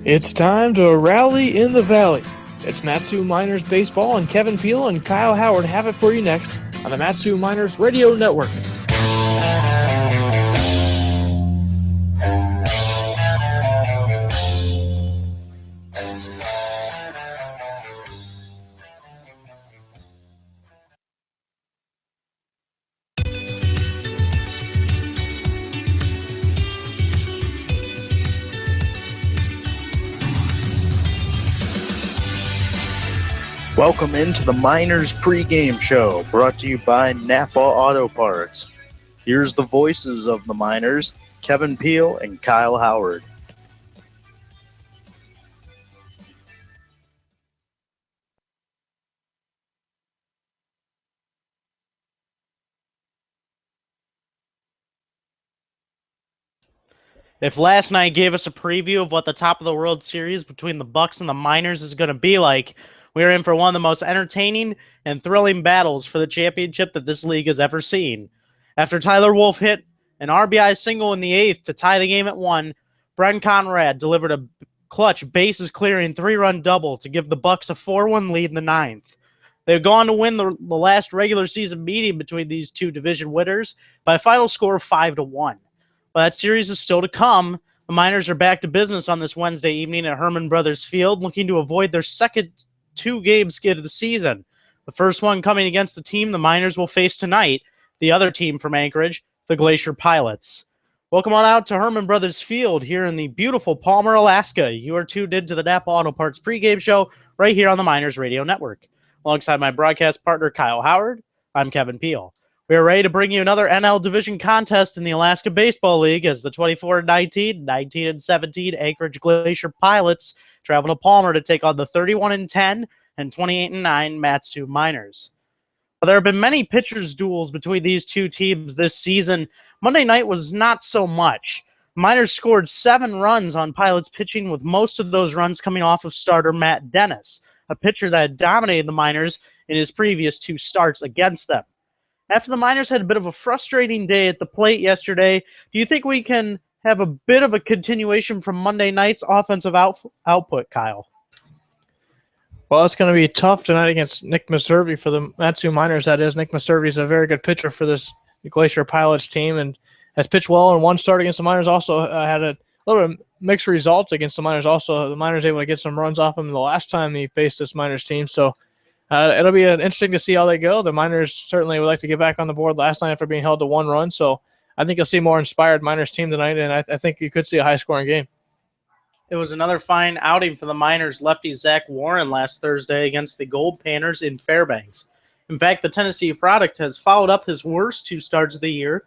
It's time to rally in the valley. It's Matsu Miners Baseball, and Kevin Peel and Kyle Howard have it for you next on the Matsu Miners Radio Network. Welcome into the Miners pregame show, brought to you by Napa Auto Parts. Here's the voices of the Miners, Kevin Peel and Kyle Howard. If last night gave us a preview of what the top of the World Series between the Bucks and the Miners is going to be like, we're in for one of the most entertaining and thrilling battles for the championship that this league has ever seen. After Tyler Wolff hit an RBI single in the eighth to tie the game at 1, Brent Conrad delivered a clutch bases-clearing 3-run double to give the Bucks a 4-1 lead in the ninth. They've gone to win the last regular season meeting between these two division winners by a final score of 5-1. But that series is still to come. The Miners are back to business on this Wednesday evening at Herman Brothers Field, looking to avoid their second two-game skid of the season. The first one coming against the team the Miners will face tonight, the other team from Anchorage, the Glacier Pilots. Welcome on out to Herman Brothers Field here in the beautiful Palmer, Alaska. You are tuned into the Napa Auto Parts pregame show right here on the Miners Radio Network. Alongside my broadcast partner, Kyle Howard, I'm Kevin Peel. We are ready to bring you another NL Division contest in the Alaska Baseball League as the 24-19, 19-17 Anchorage Glacier Pilots travel to Palmer to take on the 31-10 and 28-9 Matsu Miners. Well, there have been many pitchers' duels between these two teams this season. Monday night was not so much. Miners scored 7 runs on Pilots pitching, with most of those runs coming off of starter Matt Dennis, a pitcher that had dominated the Miners in his previous 2 starts against them. After the Miners had a bit of a frustrating day at the plate yesterday, do you think we can have a bit of a continuation from Monday night's offensive output, Kyle? Well, it's going to be tough tonight against Nick Meservy for the Matsu Miners. That is, Nick Meservy is a very good pitcher for this Glacier Pilots team and has pitched well in one start against the Miners. Also had a little bit of mixed results against the Miners. Also, the Miners able to get some runs off him the last time he faced this Miners team. So it'll be interesting to see how they go. The Miners certainly would like to get back on the board last night after being held to 1 run. So I think you'll see a more inspired Miners team tonight, and I think you could see a high-scoring game. It was another fine outing for the Miners lefty Zach Warren last Thursday against the Gold Panthers in Fairbanks. In fact, the Tennessee product has followed up his worst 2 starts of the year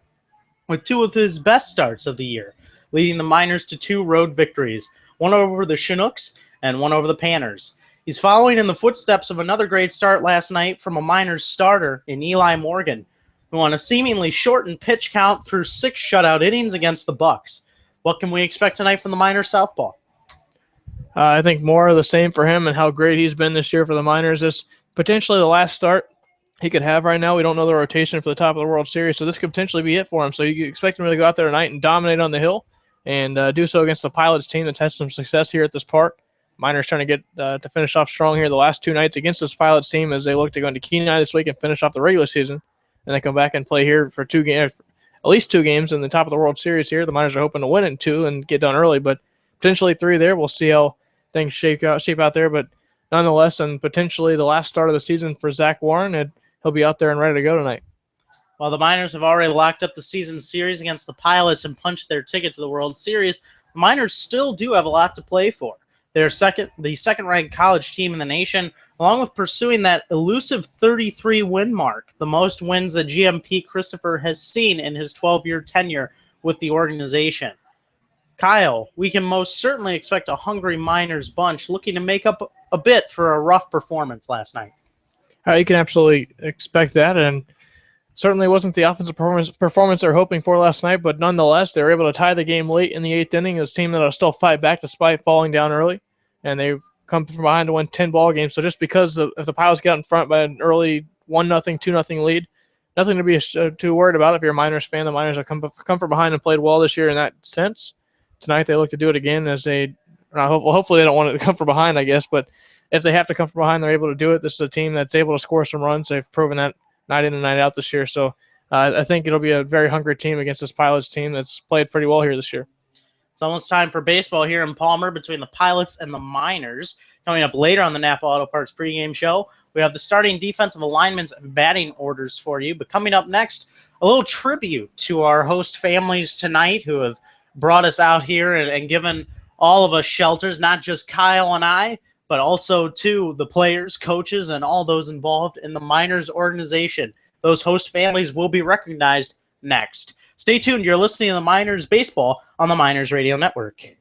with 2 of his best starts of the year, leading the Miners to 2 road victories, one over the Chinooks and one over the Panthers. He's following in the footsteps of another great start last night from a Miners starter in Eli Morgan, who on a seemingly shortened pitch count threw 6 shutout innings against the Bucks. What can we expect tonight from the Miners southpaw? I think more of the same for him and how great he's been this year for the Miners. This potentially the last start he could have right now. We don't know the rotation for the top of the World Series, so this could potentially be it for him. So you expect him to go out there tonight and dominate on the hill and do so against the Pilots team that's had some success here at this park. Miners trying to get to finish off strong here the last 2 nights against this Pilots team as they look to go into Kenai this week and finish off the regular season. And they come back and play here for 2 games, at least 2 games in the top of the World Series here. The Miners are hoping to win it 2 and get done early, but potentially 3 there. We'll see how things shape out there, but nonetheless, and potentially the last start of the season for Zach Warren, and he'll be out there and ready to go tonight. While the Miners have already locked up the season series against the Pilots and punched their ticket to the World Series, the Miners still do have a lot to play for. They're the second-ranked college team in the nation, along with pursuing that elusive 33-win mark, the most wins that GMP Christopher has seen in his 12-year tenure with the organization. Kyle, we can most certainly expect a hungry Miners bunch looking to make up a bit for a rough performance last night. You can absolutely expect that, and certainly wasn't the offensive performance they're hoping for last night, but nonetheless, they were able to tie the game late in the 8th inning. It was a team that will still fight back despite falling down early, and they've come from behind to win 10 ball games. So just because if the Pilots get out in front by an early 1-0, 2-0 lead, nothing to be too worried about if you're a Miners fan. The Miners have come from behind and played well this year in that sense. Tonight they look to do it again as they hopefully they don't want it to come from behind, I guess. But if they have to come from behind, they're able to do it. This is a team that's able to score some runs. They've proven that night in and night out this year. So I think it'll be a very hungry team against this Pilots team that's played pretty well here this year. It's almost time for baseball here in Palmer between the Pilots and the Miners. Coming up later on the Napa Auto Parts pregame show, we have the starting defensive alignments and batting orders for you. But coming up next, a little tribute to our host families tonight who have brought us out here and given all of us shelters, not just Kyle and I, but also to the players, coaches, and all those involved in the Miners organization. Those host families will be recognized next. Stay tuned. You're listening to the Miners Baseball on the Miners Radio Network.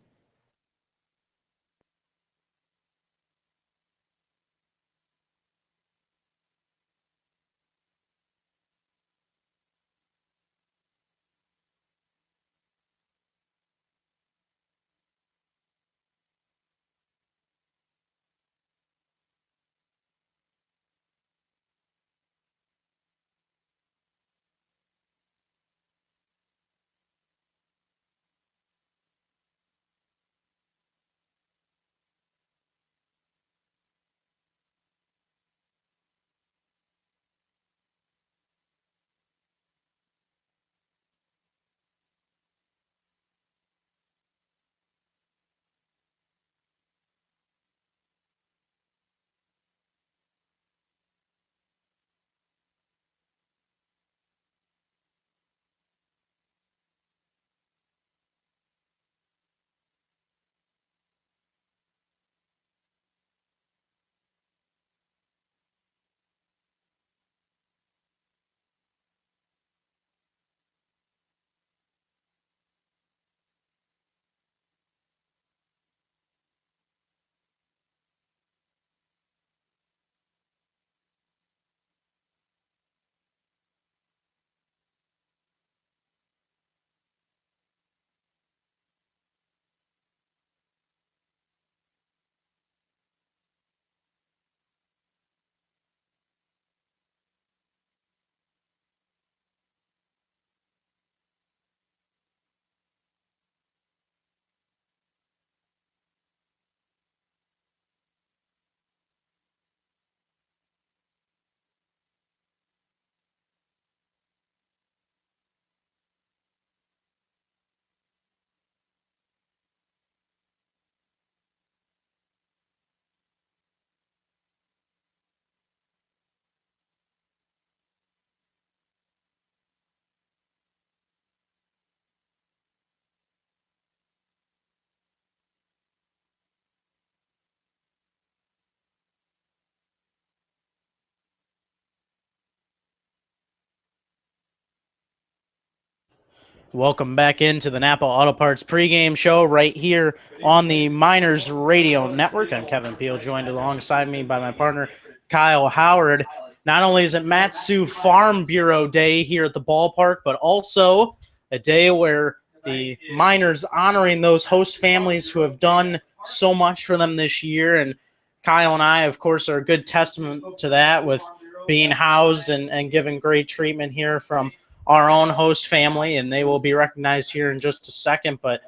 Welcome back into the Napa Auto Parts pregame show right here on the Miners Radio Network. I'm Kevin Peel, joined alongside me by my partner, Kyle Howard. Not only is it Matsu Farm Bureau Day here at the ballpark, but also a day where the Miners honoring those host families who have done so much for them this year. And Kyle and I, of course, are a good testament to that with being housed and given great treatment here from our own host family, and they will be recognized here in just a second. But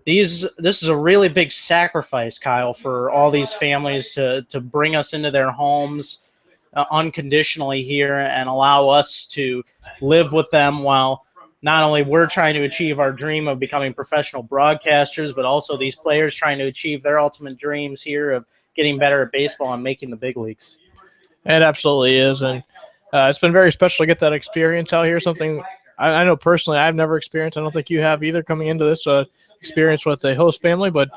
this is a really big sacrifice, Kyle, for all these families to bring us into their homes unconditionally here and allow us to live with them while not only we're trying to achieve our dream of becoming professional broadcasters, but also these players trying to achieve their ultimate dreams here of getting better at baseball and making the big leagues. It absolutely is, and it's been very special to get that experience out here. Something I know personally I've never experienced. I don't think you have either coming into this experience with a host family, but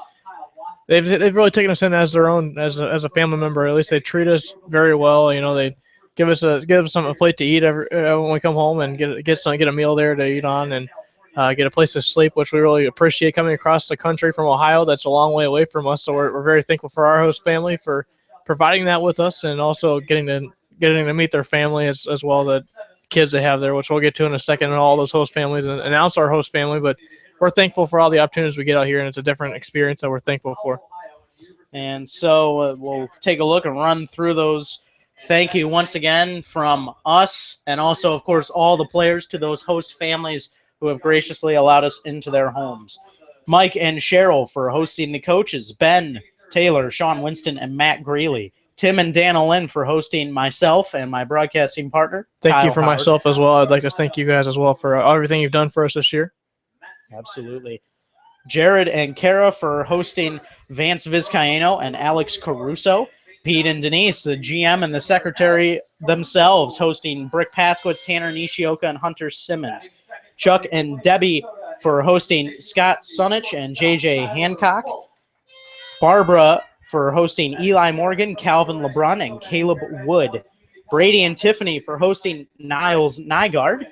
they've really taken us in as their own, as a family member. At least they treat us very well. You know, they give us a plate to eat when we come home and get a meal there to eat on and get a place to sleep, which we really appreciate coming across the country from Ohio. That's a long way away from us, so we're very thankful for our host family for providing that with us and also getting to meet their family as well, the kids they have there, which we'll get to in a second, and all those host families and announce our host family. But we're thankful for all the opportunities we get out here, and it's a different experience that we're thankful for. And so we'll take a look and run through those. Thank you once again from us and also, of course, all the players to those host families who have graciously allowed us into their homes. Mike and Cheryl for hosting the coaches, Ben, Taylor, Sean Winston, and Matt Greeley. Tim and Dan Lynn for hosting myself and my broadcasting partner, Thank Kyle you for Howard. myself as well. I'd like to thank you guys as well for everything you've done for us this year. Absolutely. Jared and Kara for hosting Vance Vizcaino and Alex Caruso. Pete and Denise, the GM and the secretary themselves, hosting Brick Paskowitz, Tanner Nishioka, and Hunter Simmons. Chuck and Debbie for hosting Scott Sunich and JJ Hancock. Barbara for hosting Eli Morgan, Calvin LeBrun, and Caleb Wood. Brady and Tiffany for hosting Niles Nygaard.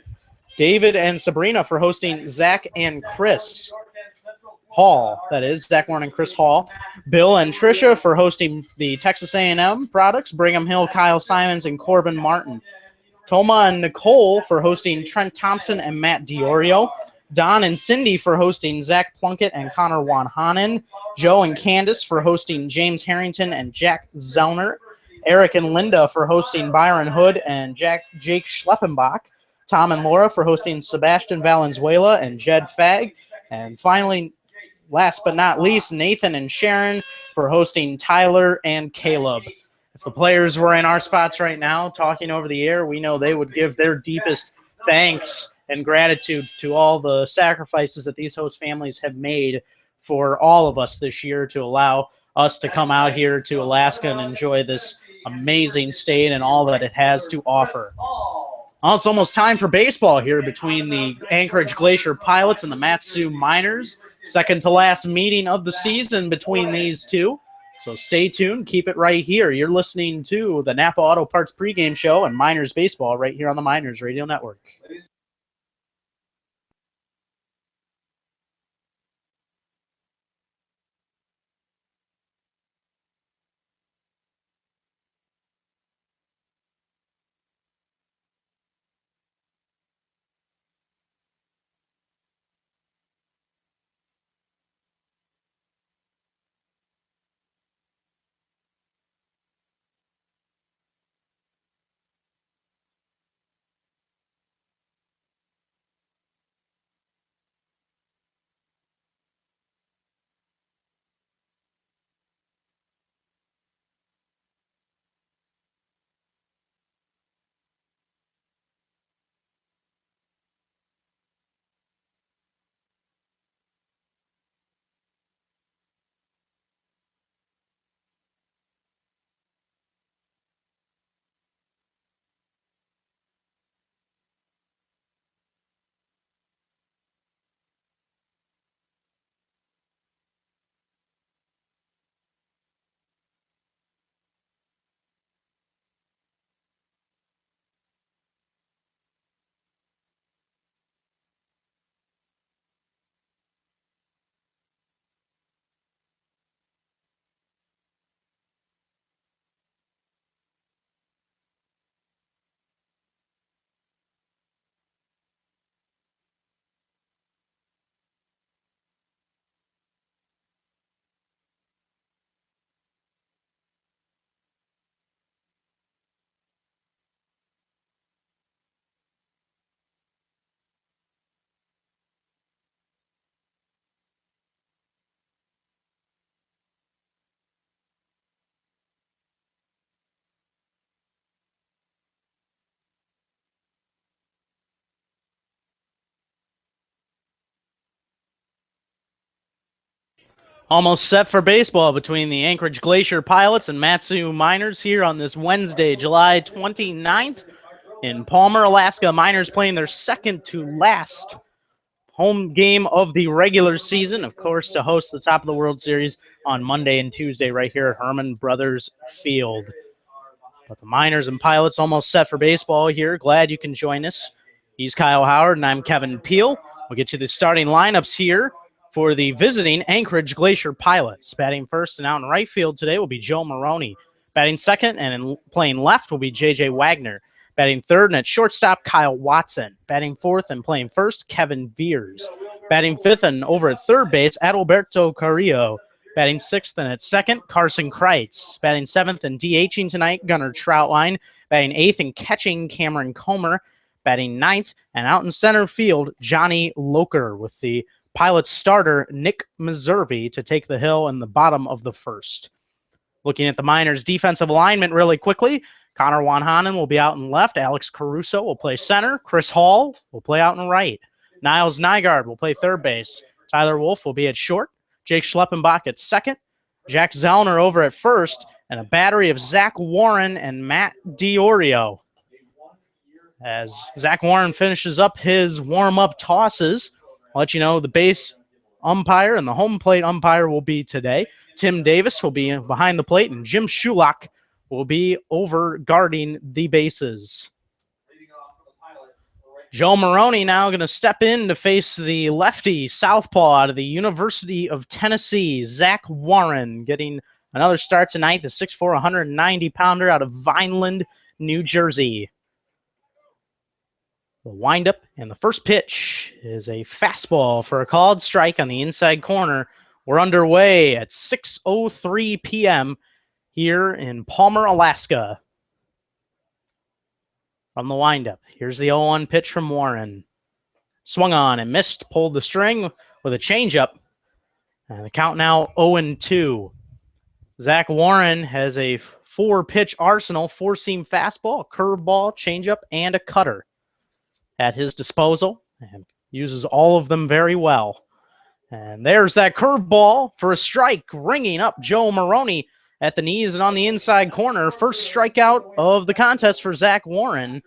David and Sabrina for hosting Zach and Chris Hall, that is, Zach Warren and Chris Hall. Bill and Tricia for hosting the Texas A&M products, Brigham Hill, Kyle Simons, and Corbin Martin. Toma and Nicole for hosting Trent Thompson and Matt Diorio. Don and Cindy for hosting Zach Plunkett and Connor Wanhanen. Joe and Candace for hosting James Harrington and Jack Zellner. Eric and Linda for hosting Byron Hood and Jake Schleppenbach. Tom and Laura for hosting Sebastian Valenzuela and Jed Fagg. And finally, last but not least, Nathan and Sharon for hosting Tyler and Caleb. If the players were in our spots right now talking over the air, we know they would give their deepest thanks and gratitude to all the sacrifices that these host families have made for all of us this year to allow us to come out here to Alaska and enjoy this amazing state and all that it has to offer. Well, it's almost time for baseball here between the Anchorage Glacier Pilots and the Matsu Miners. Second to last meeting of the season between these two. So stay tuned. Keep it right here. You're listening to the Napa Auto Parts pregame show and Miners Baseball right here on the Miners Radio Network. Almost set for baseball between the Anchorage Glacier Pilots and Matsu Miners here on this Wednesday, July 29th in Palmer, Alaska. Miners playing their second to last home game of the regular season, of course, to host the Top of the World Series on Monday and Tuesday right here at Herman Brothers Field. But the Miners and Pilots almost set for baseball here. Glad you can join us. He's Kyle Howard, and I'm Kevin Peel. We'll get you the starting lineups here for the visiting Anchorage Glacier Pilots. Batting first and out in right field today will be Joe Maroney. Batting second and playing left will be J.J. Wagner. Batting third and at shortstop, Kyle Watson. Batting fourth and playing first, Kevin Veers. Batting fifth and over at third base, Adalberto Carrillo. Batting sixth and at second, Carson Kreitz. Batting seventh and DHing tonight, Gunnar Troutline. Batting eighth and catching, Cameron Comer. Batting ninth and out in center field, Johnny Loker with the Pilots starter Nick Meserve to take the hill in the bottom of the first. Looking at the Miners' defensive alignment really quickly, Connor Wanhanen will be out in left. Alex Caruso will play center. Chris Hall will play out in right. Niles Nygaard will play third base. Tyler Wolf will be at short. Jake Schleppenbach at second. Jack Zellner over at first. And a battery of Zach Warren and Matt DiOrio. As Zach Warren finishes up his warm-up tosses, I'll let you know the base umpire and the home plate umpire will be today. Tim Davis will be behind the plate, and Jim Shulak will be over guarding the bases. Joe Maroney now going to step in to face the lefty southpaw out of the University of Tennessee, Zach Warren, getting another start tonight, the 6'4", 190-pounder out of Vineland, New Jersey. The windup and the first pitch is a fastball for a called strike on the inside corner. We're underway at 6:03 p.m. here in Palmer, Alaska. From the windup, here's the 0-1 pitch from Warren. Swung on and missed, pulled the string with a changeup. And the count now 0-2. Zach Warren has a 4-pitch arsenal, 4-seam fastball, a curveball, changeup, and a cutter at his disposal, and uses all of them very well. And there's that curveball for a strike, ringing up Joe Maroney at the knees and on the inside corner. First strikeout of the contest for Zach Warren.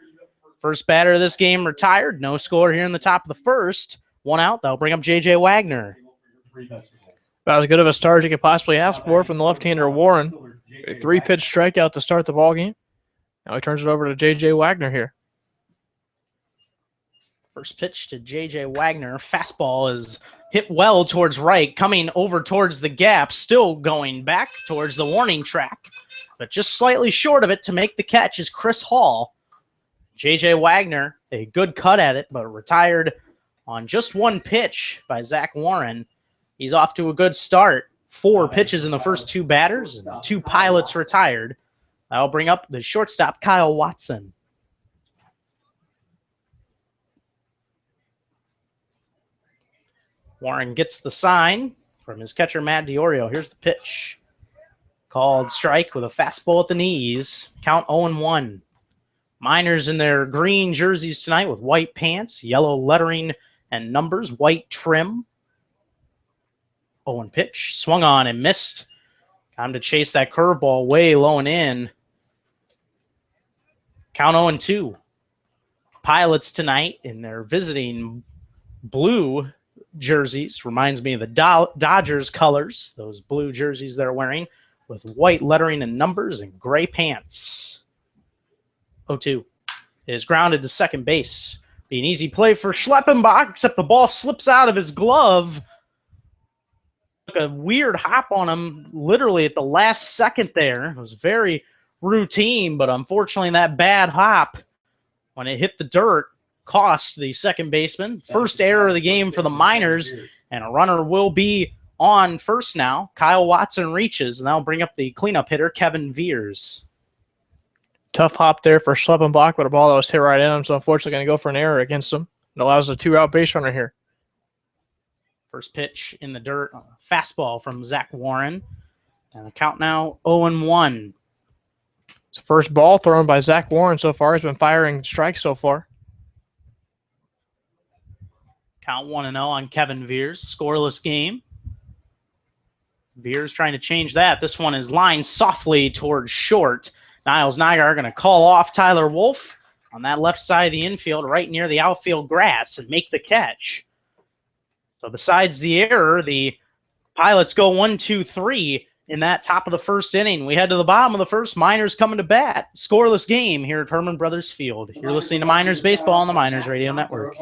First batter of this game retired. No score here in the top of the first. One out. That'll bring up J.J. Wagner. About as good of a start as you could possibly ask for from the left-hander Warren. A 3-pitch strikeout to start the ballgame. Now he turns it over to J.J. Wagner here. First pitch to J.J. Wagner. Fastball is hit well towards right, coming over towards the gap, still going back towards the warning track, but just slightly short of it to make the catch is Chris Hall. J.J. Wagner, a good cut at it, but retired on just one pitch by Zach Warren. He's off to a good start. 4 pitches in the first 2 batters, and 2 pilots retired. That'll bring up the shortstop, Kyle Watson. Warren gets the sign from his catcher, Matt DiOrio. Here's the pitch. Called strike with a fastball at the knees. Count 0-1. Miners in their green jerseys tonight with white pants, yellow lettering and numbers, white trim. 0-1 pitch. Swung on and missed. Time to chase that curveball way low and in. Count 0-2. Pilots tonight in their visiting blue jerseys. Reminds me of the Dodgers colors, those blue jerseys they're wearing with white lettering and numbers and gray pants. 0-2 is grounded to second base. Be an easy play for Schleppenbach, except the ball slips out of his glove. Took a weird hop on him literally at the last second there. It was very routine, but unfortunately that bad hop, when it hit the dirt, cost the second baseman. First error of the game for the Miners, and a runner will be on first now. Kyle Watson reaches, and that'll bring up the cleanup hitter, Kevin Veers. Tough hop there for Schleppenbach, but a ball that was hit right at him, so unfortunately going to go for an error against him. It allows a 2-out base runner here. First pitch in the dirt, fastball from Zach Warren. And the count now 0-1. It's the first ball thrown by Zach Warren so far. He's been firing strikes so far. Count 1-0 on Kevin Veers. Scoreless game. Veers trying to change that. This one is lined softly towards short. Niles Nygaard going to call off Tyler Wolf on that left side of the infield, right near the outfield grass, and make the catch. So besides the error, the Pilots go 1-2-3 in that top of the first inning. We head to the bottom of the first. Miners coming to bat. Scoreless game here at Herman Brothers Field. You're listening to Miners Baseball on the Miners Radio Network.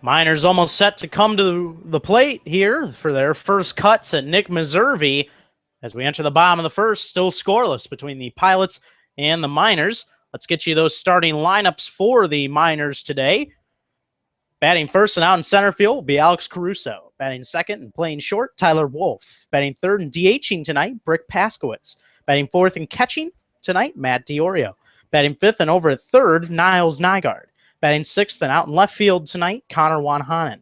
Miners almost set to come to the plate here for their first cuts at Nick Meservey as we enter the bottom of the first, still scoreless between the Pilots and the Miners. Let's get you those starting lineups for the Miners today. Batting first and out in center field will be Alex Caruso. Batting second and playing short, Tyler Wolff. Batting third and DHing tonight, Brick Paskowitz. Batting fourth and catching tonight, Matt Diorio. Batting fifth and over at third, Niles Nygaard. Batting sixth and out in left field tonight, Connor Wanhanen.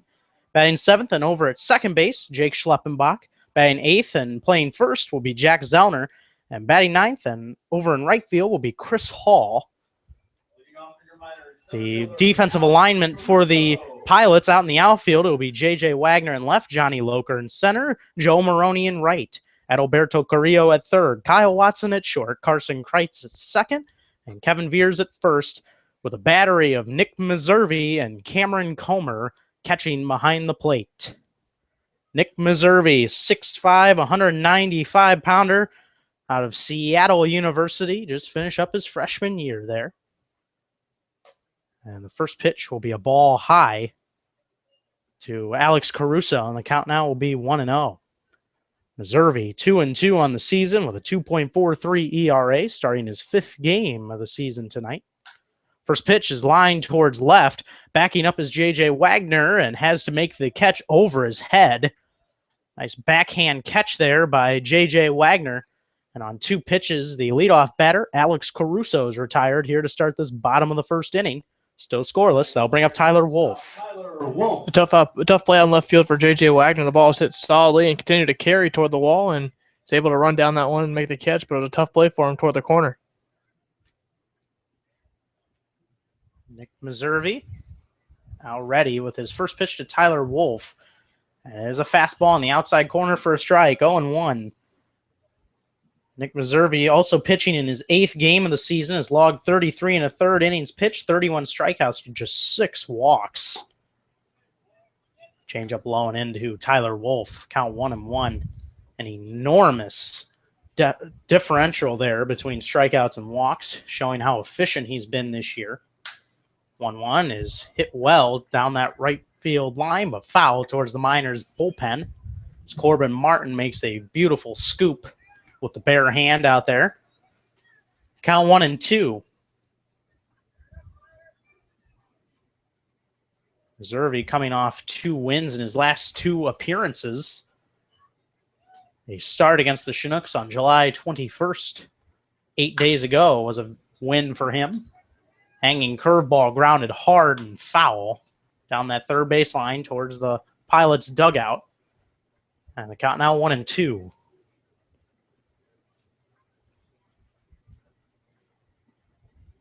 Batting seventh and over at second base, Jake Schleppenbach. Batting eighth and playing first will be Jack Zellner. And batting ninth and over in right field will be Chris Hall. The defensive alignment for the Pilots out in the outfield, it will be J.J. Wagner in left, Johnny Loker in center, Joe Maroney in right, Adalberto Carrillo at third, Kyle Watson at short, Carson Kreitz at second, and Kevin Veers at first, with a battery of Nick Meservey and Cameron Comer catching behind the plate. Nick Meservey, 6'5", 195-pounder out of Seattle University, just finished up his freshman year there. And the first pitch will be a ball high to Alex Caruso, and the count now will be 1-0. Meservey, 2-2 on the season with a 2.43 ERA, starting his fifth game of the season tonight. First pitch is lined towards left. Backing up is J.J. Wagner and has to make the catch over his head. Nice backhand catch there by J.J. Wagner. And on two pitches, the leadoff batter, Alex Caruso, is retired here to start this bottom of the first inning. Still scoreless. That'll bring up Tyler Wolff. A tough play on left field for J.J. Wagner. The ball was hit solidly and continued to carry toward the wall, and he's able to run down that one and make the catch, but it was a tough play for him toward the corner. Nick Meservey out ready with his first pitch to Tyler Wolff. There's a fastball in the outside corner for a strike, 0-1. Nick Meservey also pitching in his eighth game of the season, has logged 33 1/3 innings pitched, 31 strikeouts, and just 6 walks. Change up low and into Tyler Wolff, count 1-1. An enormous differential there between strikeouts and walks, showing how efficient he's been this year. 1-1 is hit well down that right field line, but foul towards the Miners bullpen. As Corbin Martin makes a beautiful scoop with the bare hand out there. Count 1-2. Meservey coming off 2 wins in his last 2 appearances. A start against the Chinooks on July 21st, 8 days ago, was a win for him. Hanging curveball grounded hard and foul down that third baseline towards the Pilots' dugout. And the count now 1-2.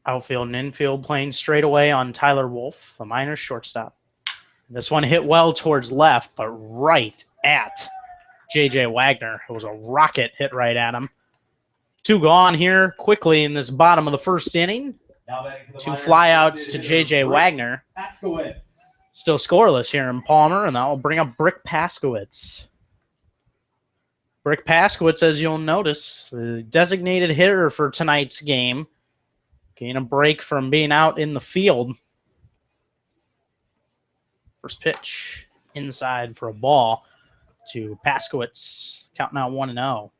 Outfield and infield playing straight away on Tyler Wolff, the Miners shortstop. This one hit well towards left, but right at J.J. Wagner. It was a rocket hit right at him. 2 gone here quickly in this bottom of the first inning. 2 flyouts to J.J. Wagner. Still scoreless here in Palmer, and that will bring up Brick Paskowitz. Brick Paskowitz, as you'll notice, the designated hitter for tonight's game, getting a break from being out in the field. First pitch inside for a ball to Paskowitz. Count now 1-0.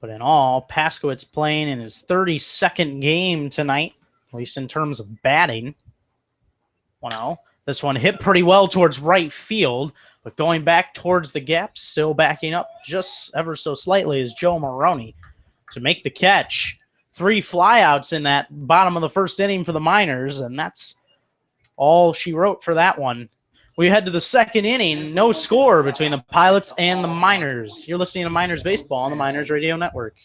But in all, Paskowitz playing in his 32nd game tonight, at least in terms of batting. 1-0. This one hit pretty well towards right field, but going back towards the gap, still backing up just ever so slightly is Joe Maroney to make the catch. 3 flyouts in that bottom of the first inning for the Miners, and that's all she wrote for that one. We head to the second inning, no score between the Pilots and the Miners. You're listening to Miners Baseball on the Miners Radio Network.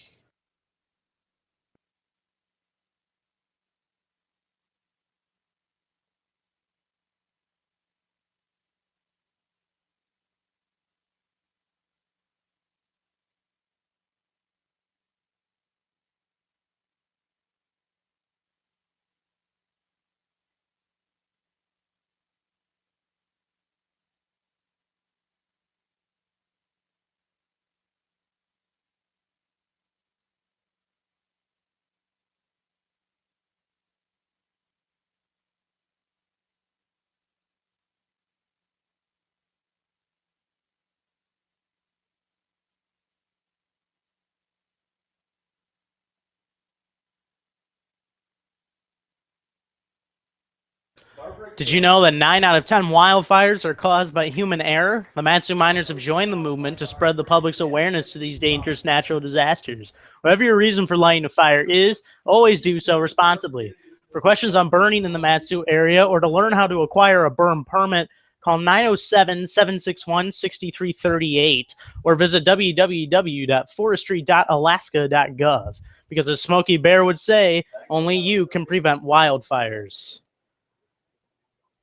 Did you know that 9 out of 10 wildfires are caused by human error? The Matsu miners have joined the movement to spread the public's awareness to these dangerous natural disasters. Whatever your reason for lighting a fire is, always do so responsibly. For questions on burning in the Matsu area or to learn how to acquire a burn permit, call 907-761-6338 or visit www.forestry.alaska.gov. Because as Smokey Bear would say, only you can prevent wildfires.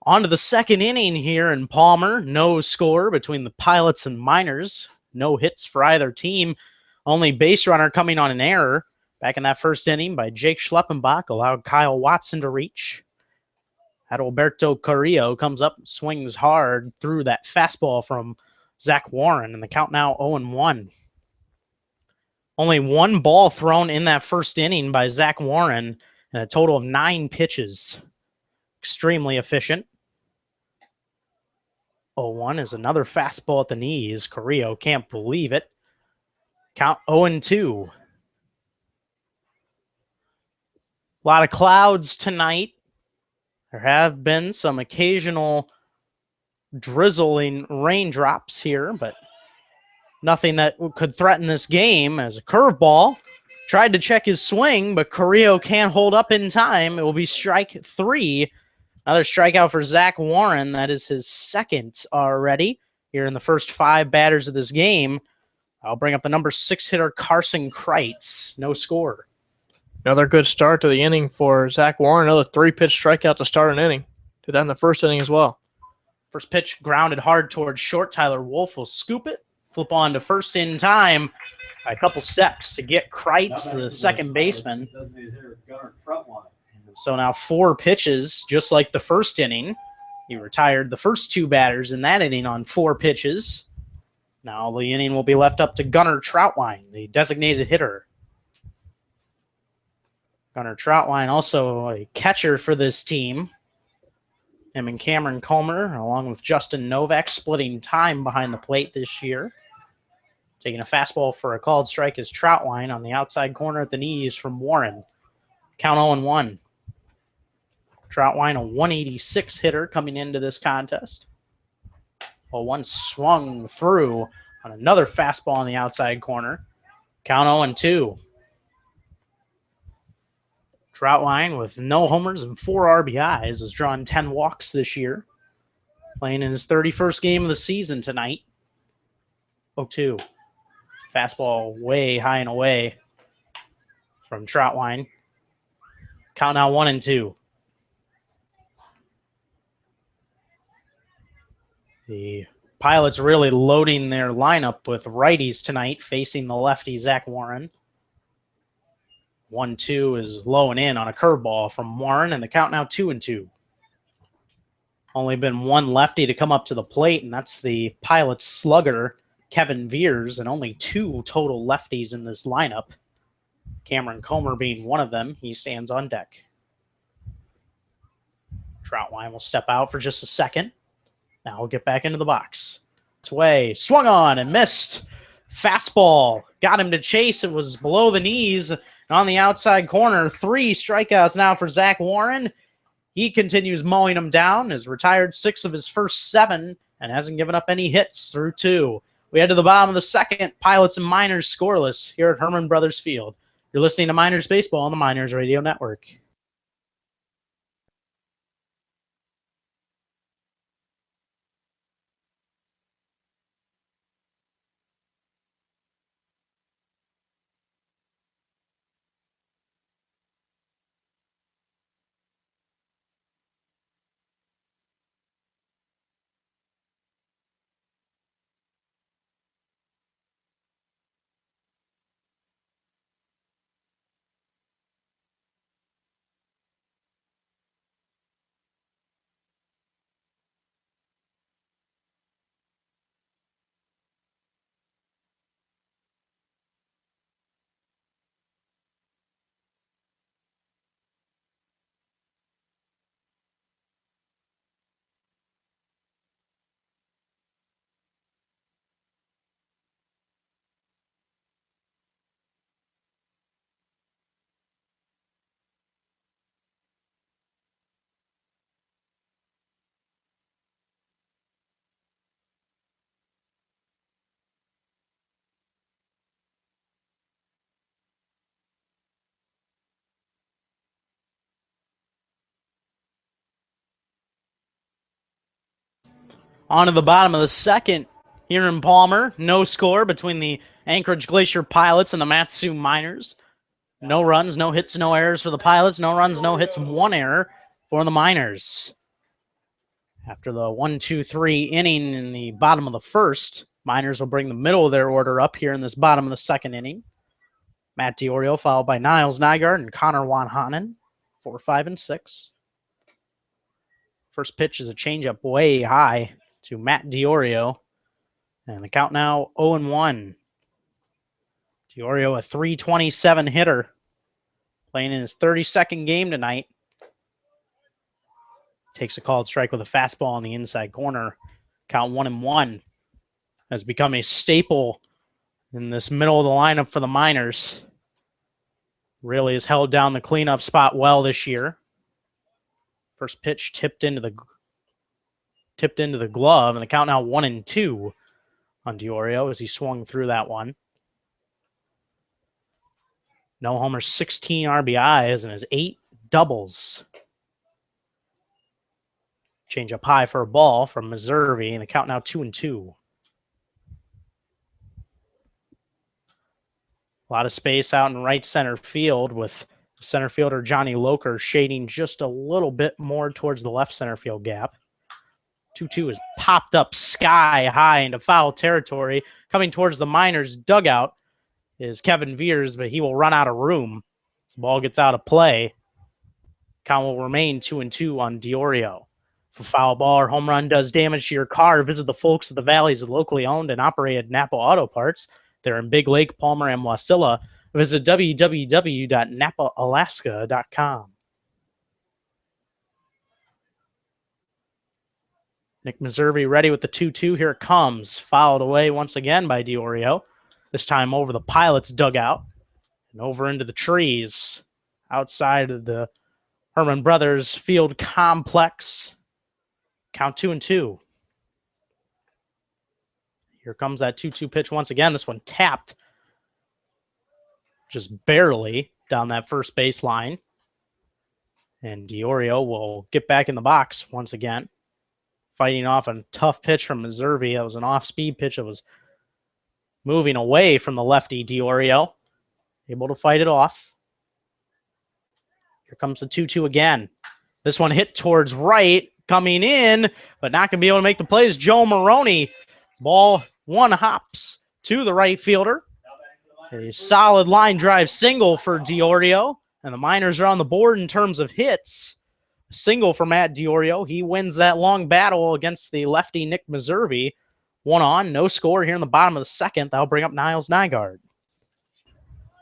On to the second inning here in Palmer. No score between the Pilots and Miners. No hits for either team. Only base runner coming on an error back in that first inning by Jake Schleppenbach allowed Kyle Watson to reach. Adalberto Carrillo comes up, swings hard through that fastball from Zach Warren, and the count now 0-1. Only one ball thrown in that first inning by Zach Warren, and a total of 9 pitches. Extremely efficient. 0-1 is another fastball at the knees. Carrillo can't believe it. Count 0-2. A lot of clouds tonight. There have been some occasional drizzling raindrops here, but nothing that could threaten this game. As a curveball tried to check his swing, but Carrillo can't hold up in time. It will be strike 3. Another strikeout for Zach Warren. That is his second already here in the first 5 batters of this game. I'll bring up the number 6 hitter, Carson Kreitz. No score. Another good start to the inning for Zach Warren. Another 3-pitch strikeout to start an inning. Did that in the first inning as well. First pitch grounded hard towards short. Tyler Wolf will scoop it, flip on to first in time by a couple steps to get Kreitz, the second baseman. So now 4 pitches, just like the first inning. He retired the first 2 batters in that inning on 4 pitches. Now the inning will be left up to Gunnar Troutwine, the designated hitter. Gunnar Troutwine, also a catcher for this team. Him and Cameron Comer, along with Justin Novak, splitting time behind the plate this year. Taking a fastball for a called strike is Troutwine on the outside corner at the knees from Warren. Count 0-1. Troutwine, a 186 hitter coming into this contest. 0-1 swung through on another fastball on the outside corner. Count 0-2. Troutwine, with no homers and 4 RBIs, has drawn 10 walks this year. Playing in his 31st game of the season tonight. 0-2. Fastball way high and away from Troutwine. Count now 1-2. The Pilots really loading their lineup with righties tonight, facing the lefty Zach Warren. 1-2 is low and in on a curveball from Warren, and the count now 2-2. Only been one lefty to come up to the plate, and that's the Pilots slugger, Kevin Veers, and only 2 total lefties in this lineup. Cameron Comer being one of them. He stands on deck. Troutwine will step out for just a second. Now we'll get back into the box. It's way, swung on and missed. Fastball got him to chase. It was below the knees and on the outside corner. 3 strikeouts now for Zach Warren. He continues mowing them down, has retired 6 of his first 7 and hasn't given up any hits through 2. We head to the bottom of the second. Pilots and Miners scoreless here at Herman Brothers Field. You're listening to Miners Baseball on the Miners Radio Network. On to the bottom of the second here in Palmer. No score between the Anchorage Glacier Pilots and the Matsu Miners. No runs, no hits, no errors for the Pilots. No runs, no hits, 1 error for the Miners. After the 1-2-3 inning in the bottom of the first, Miners will bring the middle of their order up here in this bottom of the second inning. Matt DiOrio followed by Niles Nygaard and Connor Wanhanen, 4, 5, and 6. First pitch is a changeup way high to Matt DiOrio. And the count now 0-1. DiOrio, a .327 hitter, playing in his 32nd game tonight. Takes a called strike with a fastball on the inside corner. Count 1-1. Has become a staple in this middle of the lineup for the Miners. Really has held down the cleanup spot well this year. First pitch tipped into the glove, and the count now 1-2 on DiOrio as he swung through that one. No homers, 16 RBIs, and his 8 doubles. Change up high for a ball from Meserve, and the count now 2-2. A lot of space out in right center field with center fielder Johnny Loker shading just a little bit more towards the left center field gap. 2-2 is popped up sky high into foul territory. Coming towards the Miners dugout is Kevin Veers, but he will run out of room. This ball gets out of play. Count will remain 2-2 on DiOrio. If a foul ball or home run does damage to your car, visit the folks at the Valley's locally owned and operated Napa Auto Parts. They're in Big Lake, Palmer, and Wasilla. Visit www.napaalaska.com. Nick Meserve ready with the 2-2. Here it comes. Fouled away once again by DiOrio. This time over the Pilots dugout and over into the trees outside of the Herman Brothers Field complex. Count 2-2. Here comes that 2-2 pitch once again. This one tapped just barely down that first baseline. And DiOrio will get back in the box once again. Fighting off a tough pitch from Meserve. That was an off-speed pitch that was moving away from the lefty DiOrio. Able to fight it off. Here comes the 2-2 again. This one hit towards right. Coming in, but not going to be able to make the plays. Joe Maroney. Ball one hops to the right fielder. A solid line drive single for DiOrio. And the Miners are on the board in terms of hits. A single for Matt DiOrio. He wins that long battle against the lefty Nick Meserve. 1 on, no score here in the bottom of the second. That'll bring up Niles Nygaard.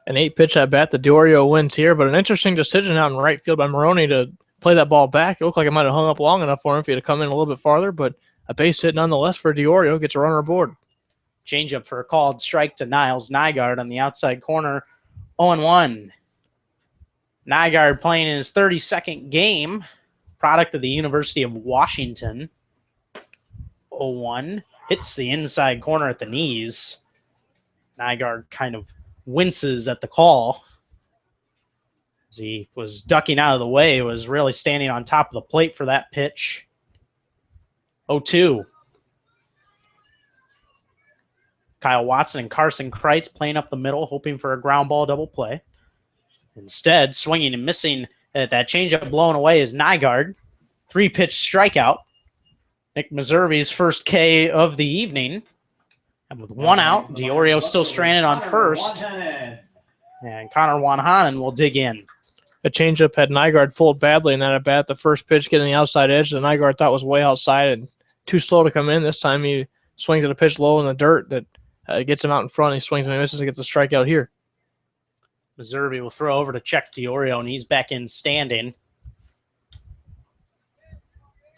An 8-pitch at bat. The DiOrio wins here, but an interesting decision out in right field by Maroney to play that ball back. It looked like it might have hung up long enough for him if he had come in a little bit farther, but a base hit nonetheless for DiOrio. Gets a runner aboard. Changeup for a called strike to Niles Nygaard on the outside corner. 0-1. Nygaard playing in his 32nd game. Product of the University of Washington. 0-1. Hits the inside corner at the knees. Nygaard kind of winces at the call. As he was ducking out of the way, was really standing on top of the plate for that pitch. 0-2. Kyle Watson and Carson Kreitz playing up the middle, hoping for a ground ball double play. Instead, swinging and missing at that changeup blown away is Nygaard. 3-pitch strikeout. Nick Meserve's first K of the evening. And with 1 out, DiOrio still stranded on first. And Connor Wanhanen will dig in. A changeup had Nygaard fooled badly in that at bat. The first pitch getting the outside edge that Nygaard thought was way outside and too slow to come in. This time he swings at a pitch low in the dirt that gets him out in front. He swings and misses and gets a strikeout here. Meserve will throw over to check DiOrio, and he's back in standing.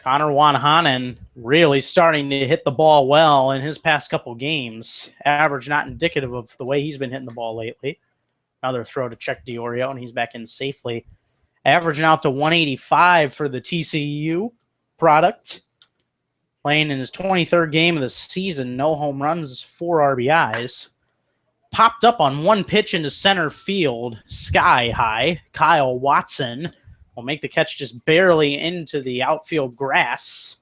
Connor Wanhanen really starting to hit the ball well in his past couple games. Average not indicative of the way he's been hitting the ball lately. Another throw to check DiOrio, and he's back in safely. Averaging out to 185 for the TCU product. Playing in his 23rd game of the season. No home runs, 4 RBIs. Popped up on one pitch into center field. Sky high. Kyle Watson will make the catch just barely into the outfield grass.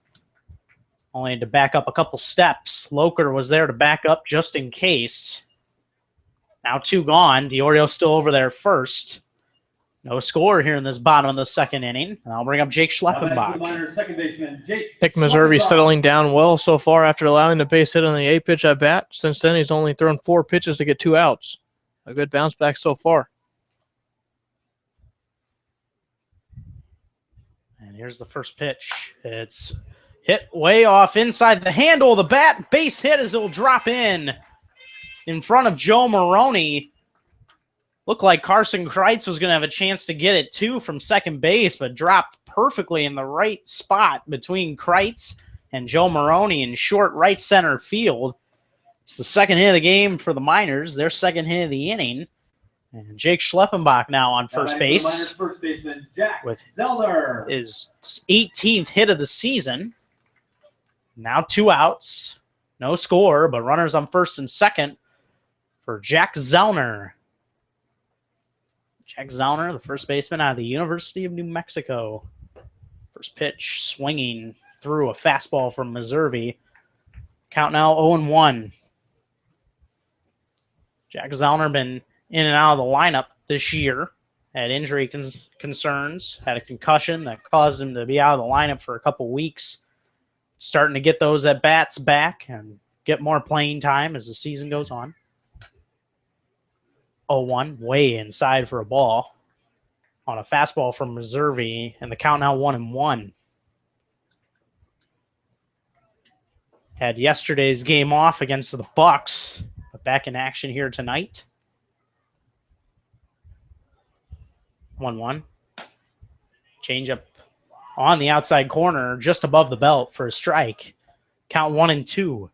Only had to back up a couple steps. Loker was there to back up just in case. Now 2 gone. DiOrio still over there first. No score here in this bottom of the second inning. And I'll bring up Jake Schleppenbach. Second baseman, Nick Meserve settling down well so far after allowing the base hit on the 8th pitch at bat. Since then, he's only thrown 4 pitches to get 2 outs. A good bounce back so far. And here's the first pitch. It's hit way off inside the handle of the bat. Base hit as it'll drop in front of Joe Maroney. Looked like Carson Kreitz was going to have a chance to get it too from second base, but dropped perfectly in the right spot between Kreitz and Joe Maroney in short right center field. It's the second hit of the game for the Miners, their second hit of the inning. And Jake Schleppenbach now on first base first baseman, Jack with Zellner. his 18th hit of the season. Now 2 outs, no score, but runners on first and second for Jack Zellner. Jack Zellner, the first baseman out of the University of New Mexico. First pitch, swinging through a fastball from Meserve. Count now 0-1. Jack Zellner been in and out of the lineup this year. Had injury concerns, had a concussion that caused him to be out of the lineup for a couple weeks. Starting to get those at-bats back and get more playing time as the season goes on. 0-1, way inside for a ball on a fastball from Meserve, and the count now 1-1. Had yesterday's game off against the Bucks, but back in action here tonight. 1-1. Change up on the outside corner, just above the belt for a strike. Count 1-2.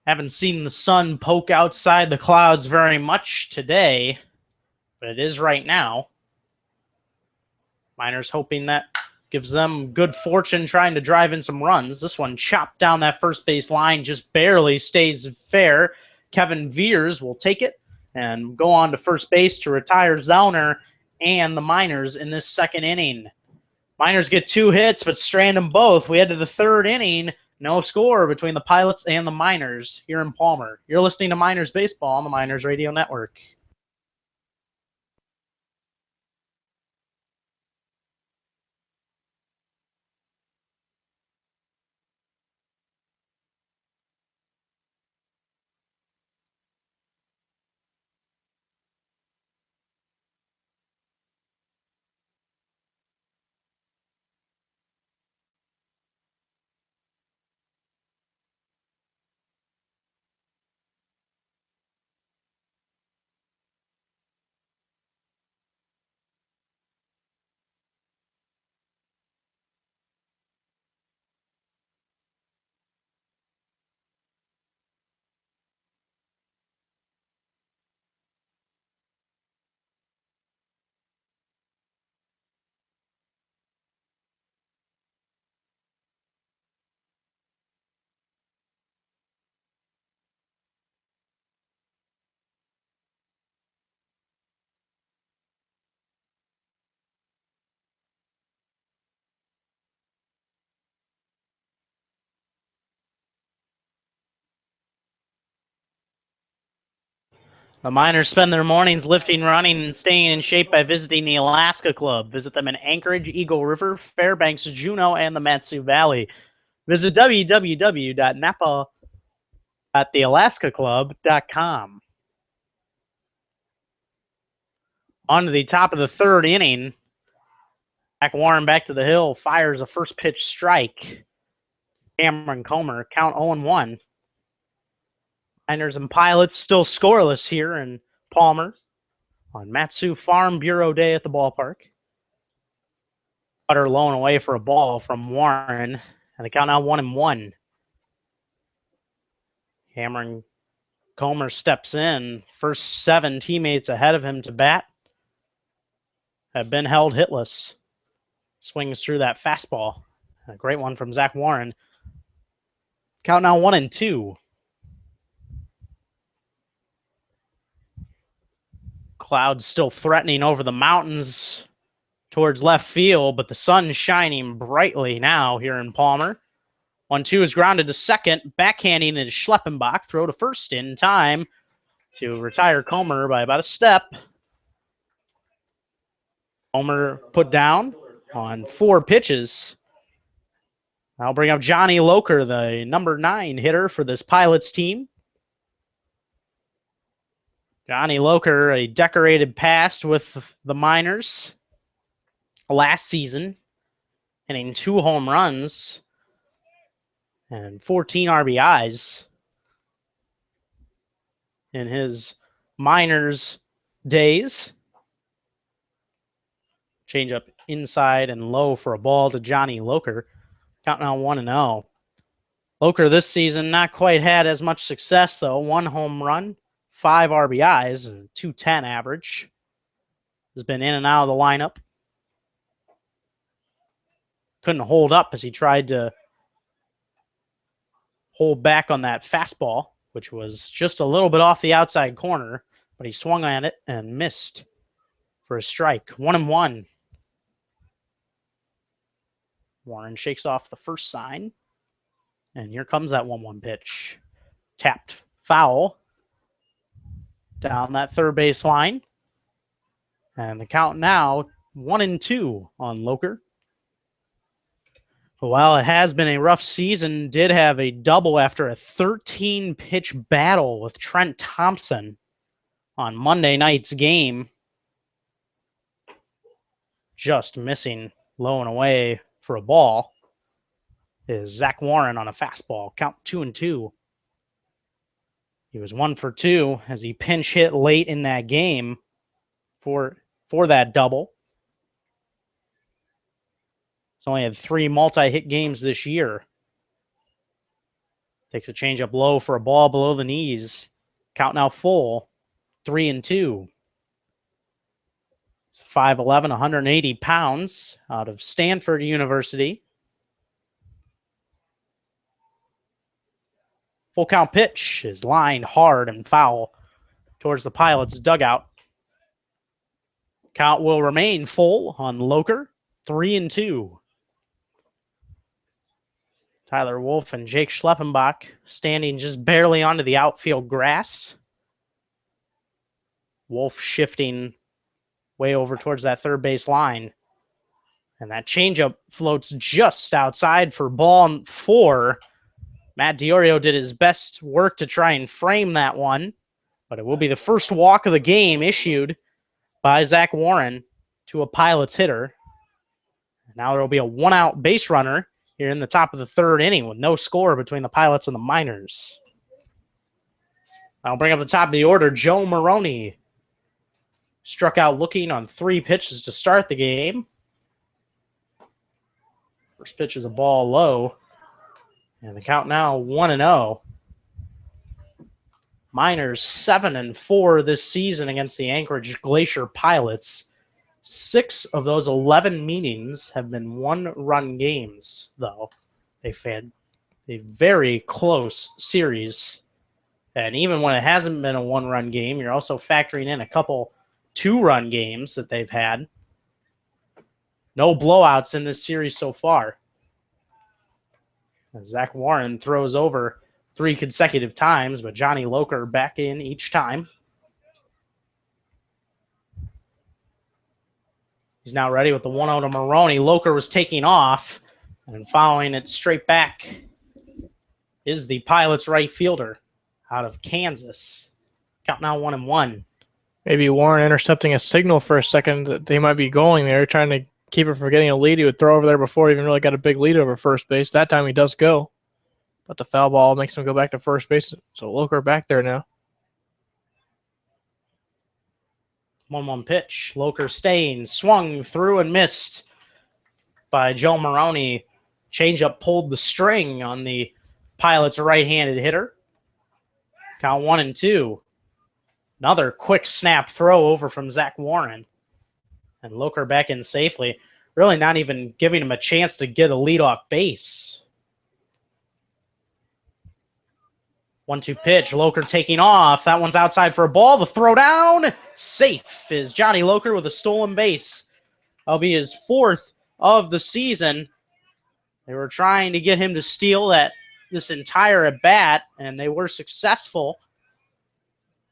Haven't seen the sun poke outside the clouds very much today, but it is right now. Miners hoping that gives them good fortune trying to drive in some runs. This one chopped down that first base line, just barely stays fair. Kevin Veers will take it and go on to first base to retire Zellner and the Miners in this second inning. Miners get 2 hits, but strand them both. We head to the third inning. No score between the Pilots and the Miners here in Palmer. You're listening to Miners Baseball on the Miners Radio Network. The Miners spend their mornings lifting, running, and staying in shape by visiting the Alaska Club. Visit them in Anchorage, Eagle River, Fairbanks, Juneau, and the Matsu Valley. Visit www.napa.thealaskaclub.com. On to the top of the third inning. Zach Warren back to the hill, fires a first pitch strike. Cameron Comer, count 0-1. Miners and Pilots still scoreless here in Palmer on Matsu Farm Bureau Day at the ballpark. Cutter low and away for a ball from Warren, and the count now 1-1. Cameron Comer steps in. First 7 teammates ahead of him to bat have been held hitless. Swings through that fastball. A great one from Zach Warren. Count now 1-2. Clouds still threatening over the mountains towards left field, but the sun's shining brightly now here in Palmer. 1-2 is grounded to second, backhanding is Schleppenbach. Throw to first in time to retire Comer by about a step. Comer put down on 4 pitches. I'll bring up Johnny Loker, the number 9 hitter for this Pilots team. Johnny Loker, a decorated past with the Miners last season, hitting 2 home runs and 14 RBIs in his Miners days. Change up inside and low for a ball to Johnny Loker. Counting on 1-0. Loker this season not quite had as much success, though. 1 home run, 5 RBIs, and .210 average. Has been in and out of the lineup. Couldn't hold up as he tried to hold back on that fastball, which was just a little bit off the outside corner, but he swung at it and missed for a strike. 1-1. Warren shakes off the first sign. And here comes that 1-1 pitch. Tapped foul down that third base line. And the count now 1-2 on Loker. While it has been a rough season, did have a double after a 13-pitch battle with Trent Thompson on Monday night's game. Just missing low and away for a ball is Zach Warren on a fastball. Count 2-2. He was 1 for 2 as he pinch hit late in that game for that double. He's only had 3 multi-hit games this year. Takes a changeup low for a ball below the knees. Count now full. 3-2. It's 5'11", 180 pounds out of Stanford University. Full count pitch is lined hard and foul towards the Pilots' dugout. Count will remain full on Loker. 3-2. Tyler Wolf and Jake Schleppenbach standing just barely onto the outfield grass. Wolf shifting way over towards that third base line. And that changeup floats just outside for ball 4. Matt Diorio did his best work to try and frame that one, but it will be the first walk of the game issued by Zach Warren to a Pilots hitter. Now there will be a 1-out base runner here in the top of the 3rd inning with no score between the Pilots and the Miners. I'll bring up the top of the order, Joe Maroney. Struck out looking on 3 pitches to start the game. First pitch is a ball low. And the count now 1-0. Miners 7-4 this season against the Anchorage Glacier Pilots. 6 of those 11 meetings have been 1-run games, though. They've had a very close series. And even when it hasn't been a 1-run game, you're also factoring in a couple 2-run games that they've had. No blowouts in this series so far. And Zach Warren throws over 3 consecutive times, but Johnny Loker back in each time. He's now ready with the 1-0 to Maroney. Loker was taking off, and following it straight back is the Pilots right fielder out of Kansas. Count now 1-1. Maybe Warren intercepting a signal for a second that they might be going there, trying to keep it from getting a lead. He would throw over there before he even really got a big lead over first base. That time he does go, but the foul ball makes him go back to first base. So Loker back there now. 1-1 pitch. Loker staying, swung through and missed by Joe Maroney. Changeup pulled the string on the Pilots' right-handed hitter. Count 1-2. Another quick snap throw over from Zach Warren. And Loker back in safely. Really not even giving him a chance to get a lead off base. 1-2 pitch. Loker taking off. That one's outside for a ball. The throw down. Safe is Johnny Loker with a stolen base. That'll be his 4th of the season. They were trying to get him to steal this entire at bat, and they were successful.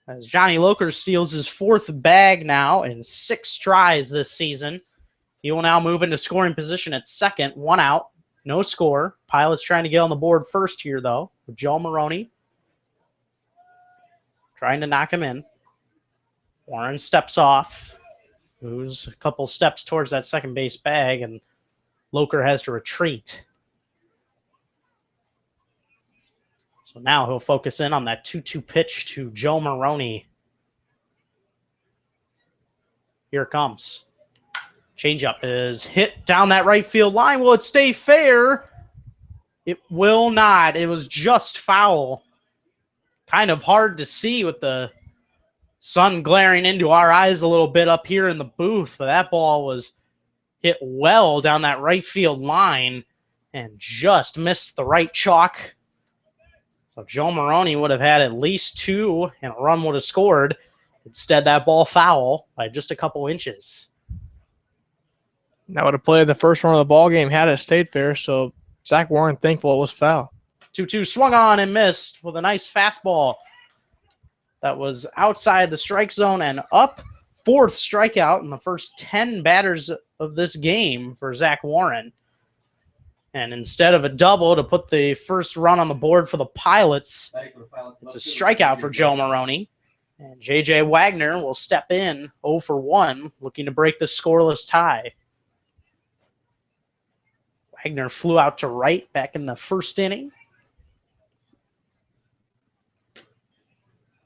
As Johnny Loker steals his 4th bag now in 6 tries this season. He will now move into scoring position at second, 1 out, no score. Pilots trying to get on the board first here, though, with Joe Maroney trying to knock him in. Warren steps off, moves a couple steps towards that second base bag, and Loker has to retreat. So now he'll focus in on that 2-2 pitch to Joe Maroney. Here it comes. Changeup is hit down that right field line. Will it stay fair? It will not. It was just foul. Kind of hard to see with the sun glaring into our eyes a little bit up here in the booth, but that ball was hit well down that right field line and just missed the right chalk. So Joe Maroney would have had at least 2 and a run would have scored. Instead, that ball foul by just a couple inches. That would have played the first run of the ball game had it stayed fair, so Zach Warren thankful it was foul. 2-2 swung on and missed with a nice fastball that was outside the strike zone and up. 4th strikeout in the first 10 batters of this game for Zach Warren. And instead of a double to put the first run on the board for the Pilots, it's a strikeout for Joe Maroney. And J.J. Wagner will step in 0 for 1, looking to break the scoreless tie. Wagner flew out to right back in the first inning.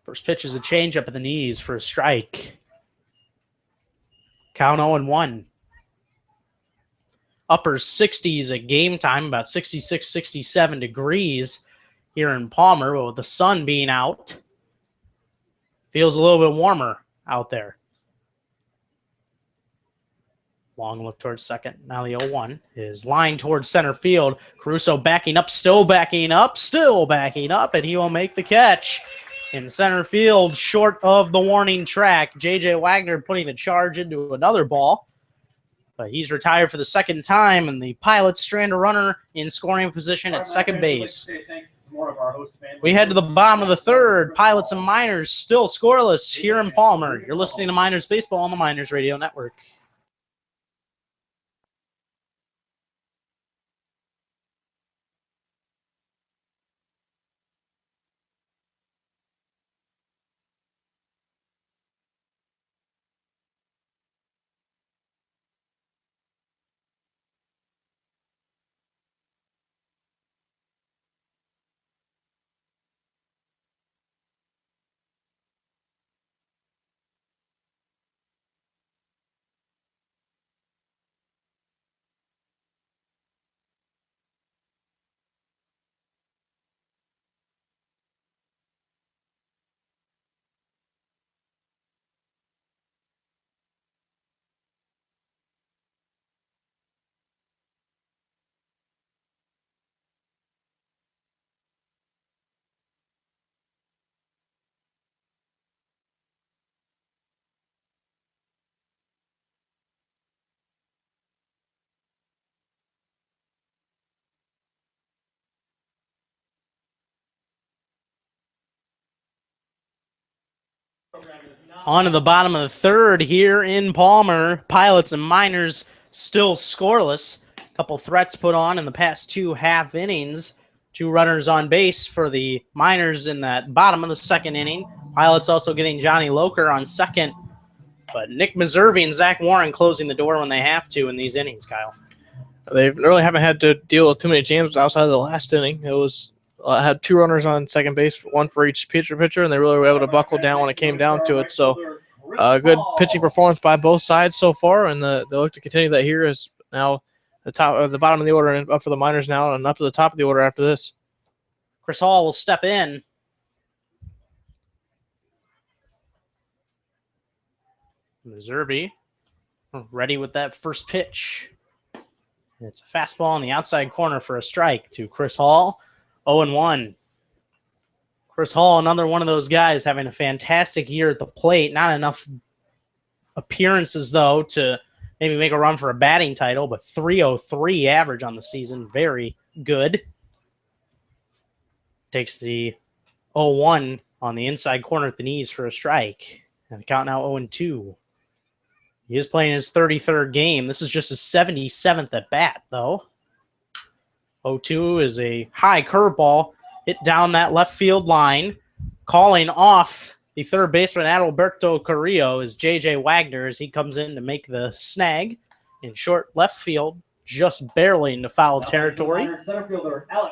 First pitch is a changeup at the knees for a strike. Count 0-1. Upper 60s at game time, about 66, 67 degrees here in Palmer, but with the sun being out, feels a little bit warmer out there. Long look towards second. Now the 0-1 is lined towards center field. Caruso backing up, still backing up, and he will make the catch. In center field, short of the warning track. J.J. Wagner putting a charge into another ball. But he's retired for the second time, and the Pilots strand a runner in scoring position at second base. We head to the bottom of the 3rd. Pilots and Miners still scoreless here in Palmer. You're listening to Miners Baseball on the Miners Radio Network. On to the bottom of the 3rd here in Palmer. Pilots and Miners still scoreless. A couple threats put on in the past 2 half innings. 2 runners on base for the Miners in that bottom of the 2nd inning. Pilots also getting Johnny Loker on second. But Nick Meserve and Zach Warren closing the door when they have to in these innings, Kyle. They really haven't had to deal with too many jams outside of the last inning. It was had 2 runners on second base, 1 for each pitcher, and they really were able to buckle down when it came down to it. So good pitching performance by both sides so far, and they look to continue that here as now the bottom of the order and up for the Miners now and up to the top of the order after this. Chris Hall will step in. Meserve ready with that first pitch. It's a fastball on the outside corner for a strike to Chris Hall. 0-1. Chris Hall, another one of those guys having a fantastic year at the plate. Not enough appearances, though, to maybe make a run for a batting title, but 303 average on the season. Very good. Takes the 0-1 on the inside corner at the knees for a strike. And the count now 0-2. He is playing his 33rd game. This is just his 77th at bat, though. 0-2 is a high curveball hit down that left field line. Calling off the third baseman, Adalberto Carrillo, is J.J. Wagner as he comes in to make the snag in short left field, just barely into foul territory.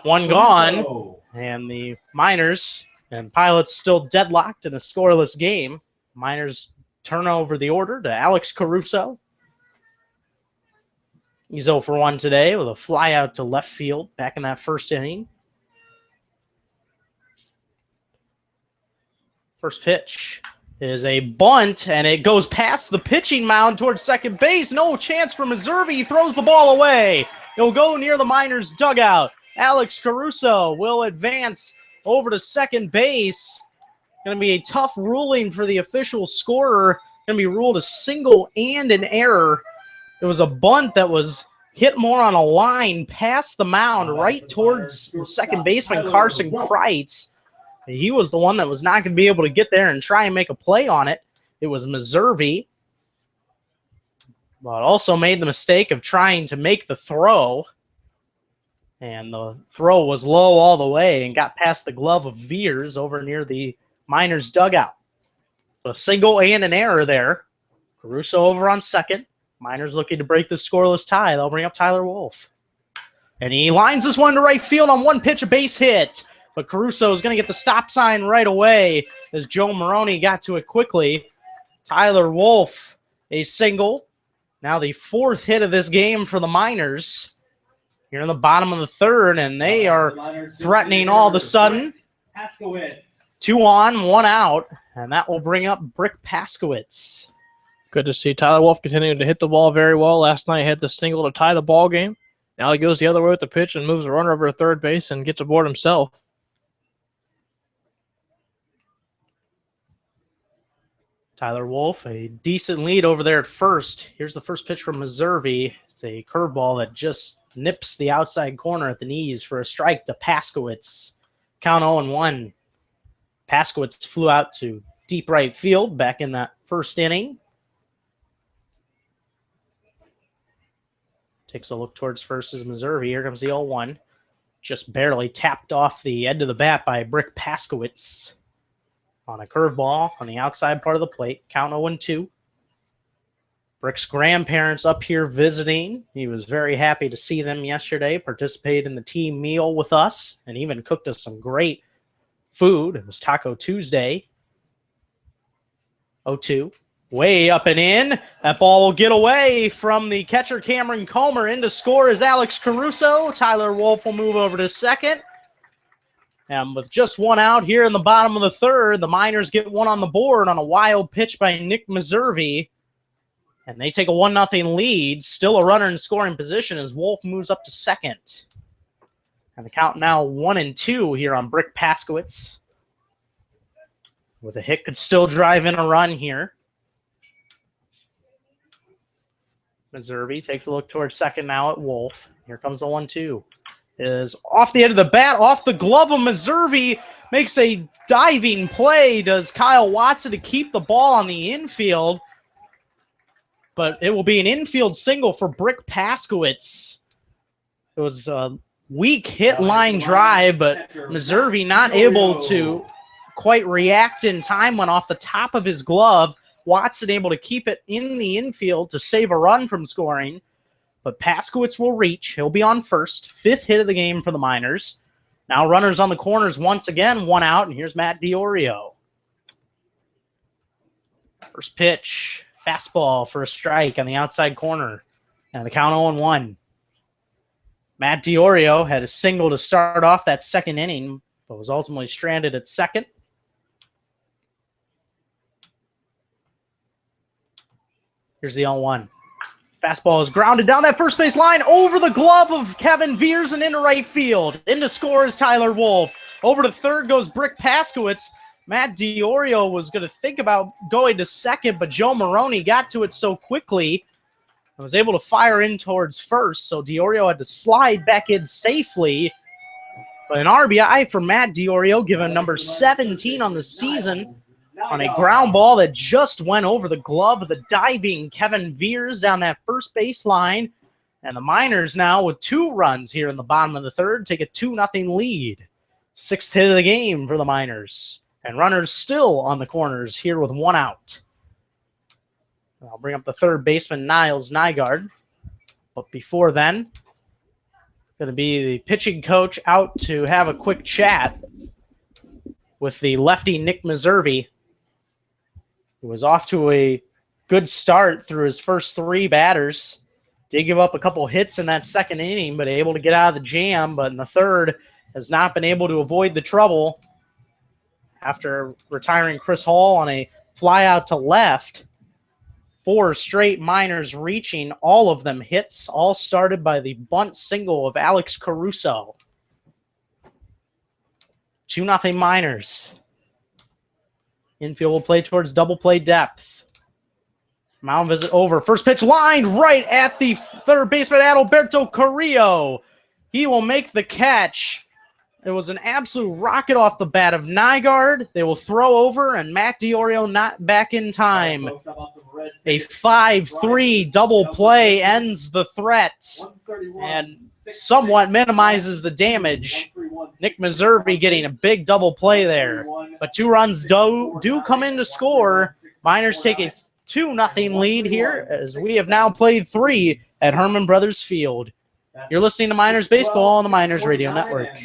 One gone, and the Miners and Pilots still deadlocked in a scoreless game. Miners turn over the order to Alex Caruso. He's 0 for 1 today with a fly out to left field back in that first inning. First pitch is a bunt, and it goes past the pitching mound towards second base. No chance for Meserve. He throws the ball away. It'll go near the Miners' dugout. Alex Caruso will advance over to second base. Going to be a tough ruling for the official scorer. Going to be ruled a single and an error. It was a bunt that was hit more on a line past the mound right towards the second baseman, Carson Kreitz. He was the one that was not going to be able to get there and try and make a play on it. It was Meserve, but also made the mistake of trying to make the throw. And the throw was low all the way and got past the glove of Veers over near the Miners' dugout. So a single and an error there. Caruso over on second. Miners looking to break the scoreless tie. They'll bring up Tyler Wolff. And he lines this one to right field on one pitch, a base hit. But Caruso is going to get the stop sign right away as Joe Maroney got to it quickly. Tyler Wolff, a single. Now the fourth hit of this game for the Miners. Here in the bottom of the third, and they are threatening all of a sudden. 2 on, 1 out, and that will bring up Brick Paskowitz. Good to see Tyler Wolff continuing to hit the ball very well. Last night he had the single to tie the ball game. Now he goes the other way with the pitch and moves the runner over to third base and gets aboard himself. Tyler Wolff, a decent lead over there at first. Here's the first pitch from Meserve. It's a curveball that just nips the outside corner at the knees for a strike to Paskowitz. Count 0-1. Paskowitz flew out to deep right field back in that first inning. Takes a look towards first as Meserve. Here comes the 0-1. Just barely tapped off the end of the bat by Brick Paskowitz on a curveball on the outside part of the plate. Count 0-2. Brick's grandparents up here visiting. He was very happy to see them yesterday, participated in the team meal with us, and even cooked us some great food. It was Taco Tuesday. 0-2. Way up and in. That ball will get away from the catcher, Cameron Comer. In to score is Alex Caruso. Tyler Wolff will move over to second. And with just 1 out here in the bottom of the third, the Miners get 1 on the board on a wild pitch by Nick Meserve. And they take a 1-0 lead. Still a runner in scoring position as Wolff moves up to second. And the count now 1-2 here on Brick Paskowitz. With a hit, could still drive in a run here. Meserve takes a look towards second now at Wolff. Here comes the 1-2. Is off the end of the bat, off the glove of Meserve, makes a diving play, does Kyle Watson to keep the ball on the infield. But it will be an infield single for Brick Paskowitz. It was a weak hit line drive, but Meserve not able to quite react in time, went off the top of his glove. Watson able to keep it in the infield to save a run from scoring. But Paskowitz will reach. He'll be on first. 5th hit of the game for the Miners. Now runners on the corners once again. 1 out, and here's Matt DiOrio. First pitch. Fastball for a strike on the outside corner. And the count 0-1. Matt DiOrio had a single to start off that second inning, but was ultimately stranded at second. Here's the 0-1. Fastball is grounded down that first base line over the glove of Kevin Veers and into right field. Into score is Tyler Wolff. Over to third goes Brick Paskowitz. Matt DiOrio was going to think about going to second, but Joe Maroney got to it so quickly and was able to fire in towards first, so Diorio had to slide back in safely. But an RBI for Matt Diorio, given number 17 on the season, on a ground ball that just went over the glove of the diving Kevin Veers down that first base line. And the Miners now with 2 runs here in the bottom of the third take a 2-0 lead. 6th hit of the game for the Miners. And runners still on the corners here with 1 out. I'll bring up the third baseman, Niles Nygaard. But before then, going to be the pitching coach out to have a quick chat with the lefty Nick Meservy, who was off to a good start through his first 3 batters. Did give up a couple hits in that second inning, but able to get out of the jam. But in the third, has not been able to avoid the trouble after retiring Chris Hall on a fly out to left. 4 straight Miners reaching, all of them hits, all started by the bunt single of Alex Caruso. 2-0 Miners. Infield will play towards double play depth. Mound visit over. First pitch lined right at the third baseman, Adalberto Carrillo. He will make the catch. It was an absolute rocket off the bat of Nygaard. They will throw over, and Matt Diorio not back in time. A 5-3 double play ends the threat and somewhat minimizes the damage. Nick Meservy getting a big double play there. But 2 runs do come in to score. Miners take a 2-0 lead here as we have now played 3 at Herman Brothers Field. You're listening to Miners Baseball on the Miners Radio Network.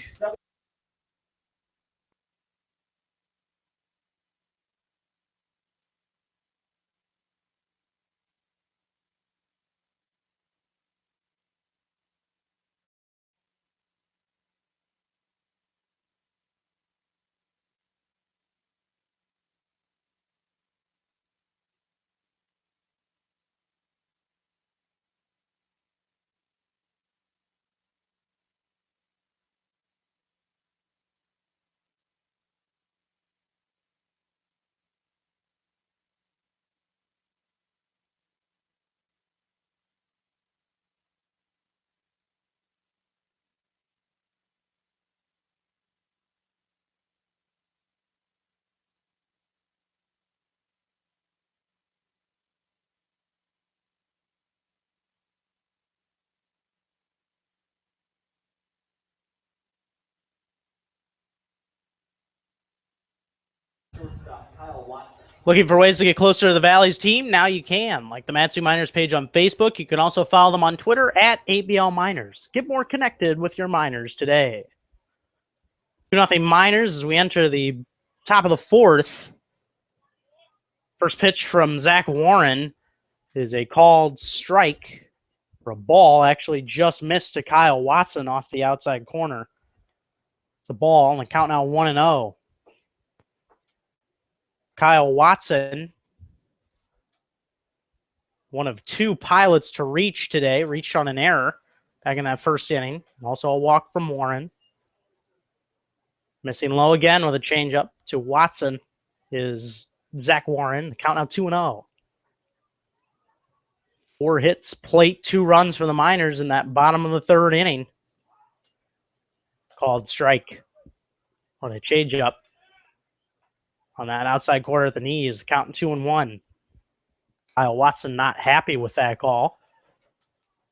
Looking for ways to get closer to the Valley's team? Now you can. Like the Matsu Miners page on Facebook, you can also follow them on Twitter at ABL Miners. Get more connected with your Miners today. 2-0 Miners as we enter the top of the fourth. First pitch from Zach Warren is a called strike for a ball. Actually just missed to Kyle Watson off the outside corner. It's a ball, and the count now 1-0. Kyle Watson, one of 2 pilots to reach today, reached on an error back in that first inning. Also a walk from Warren. Missing low again with a changeup to Watson is Zach Warren. The count now 2-0. 4 hits, plate, 2 runs for the Miners in that bottom of the third inning. Called strike on a changeup. On that outside corner at the knees, counting 2-1. Kyle Watson not happy with that call.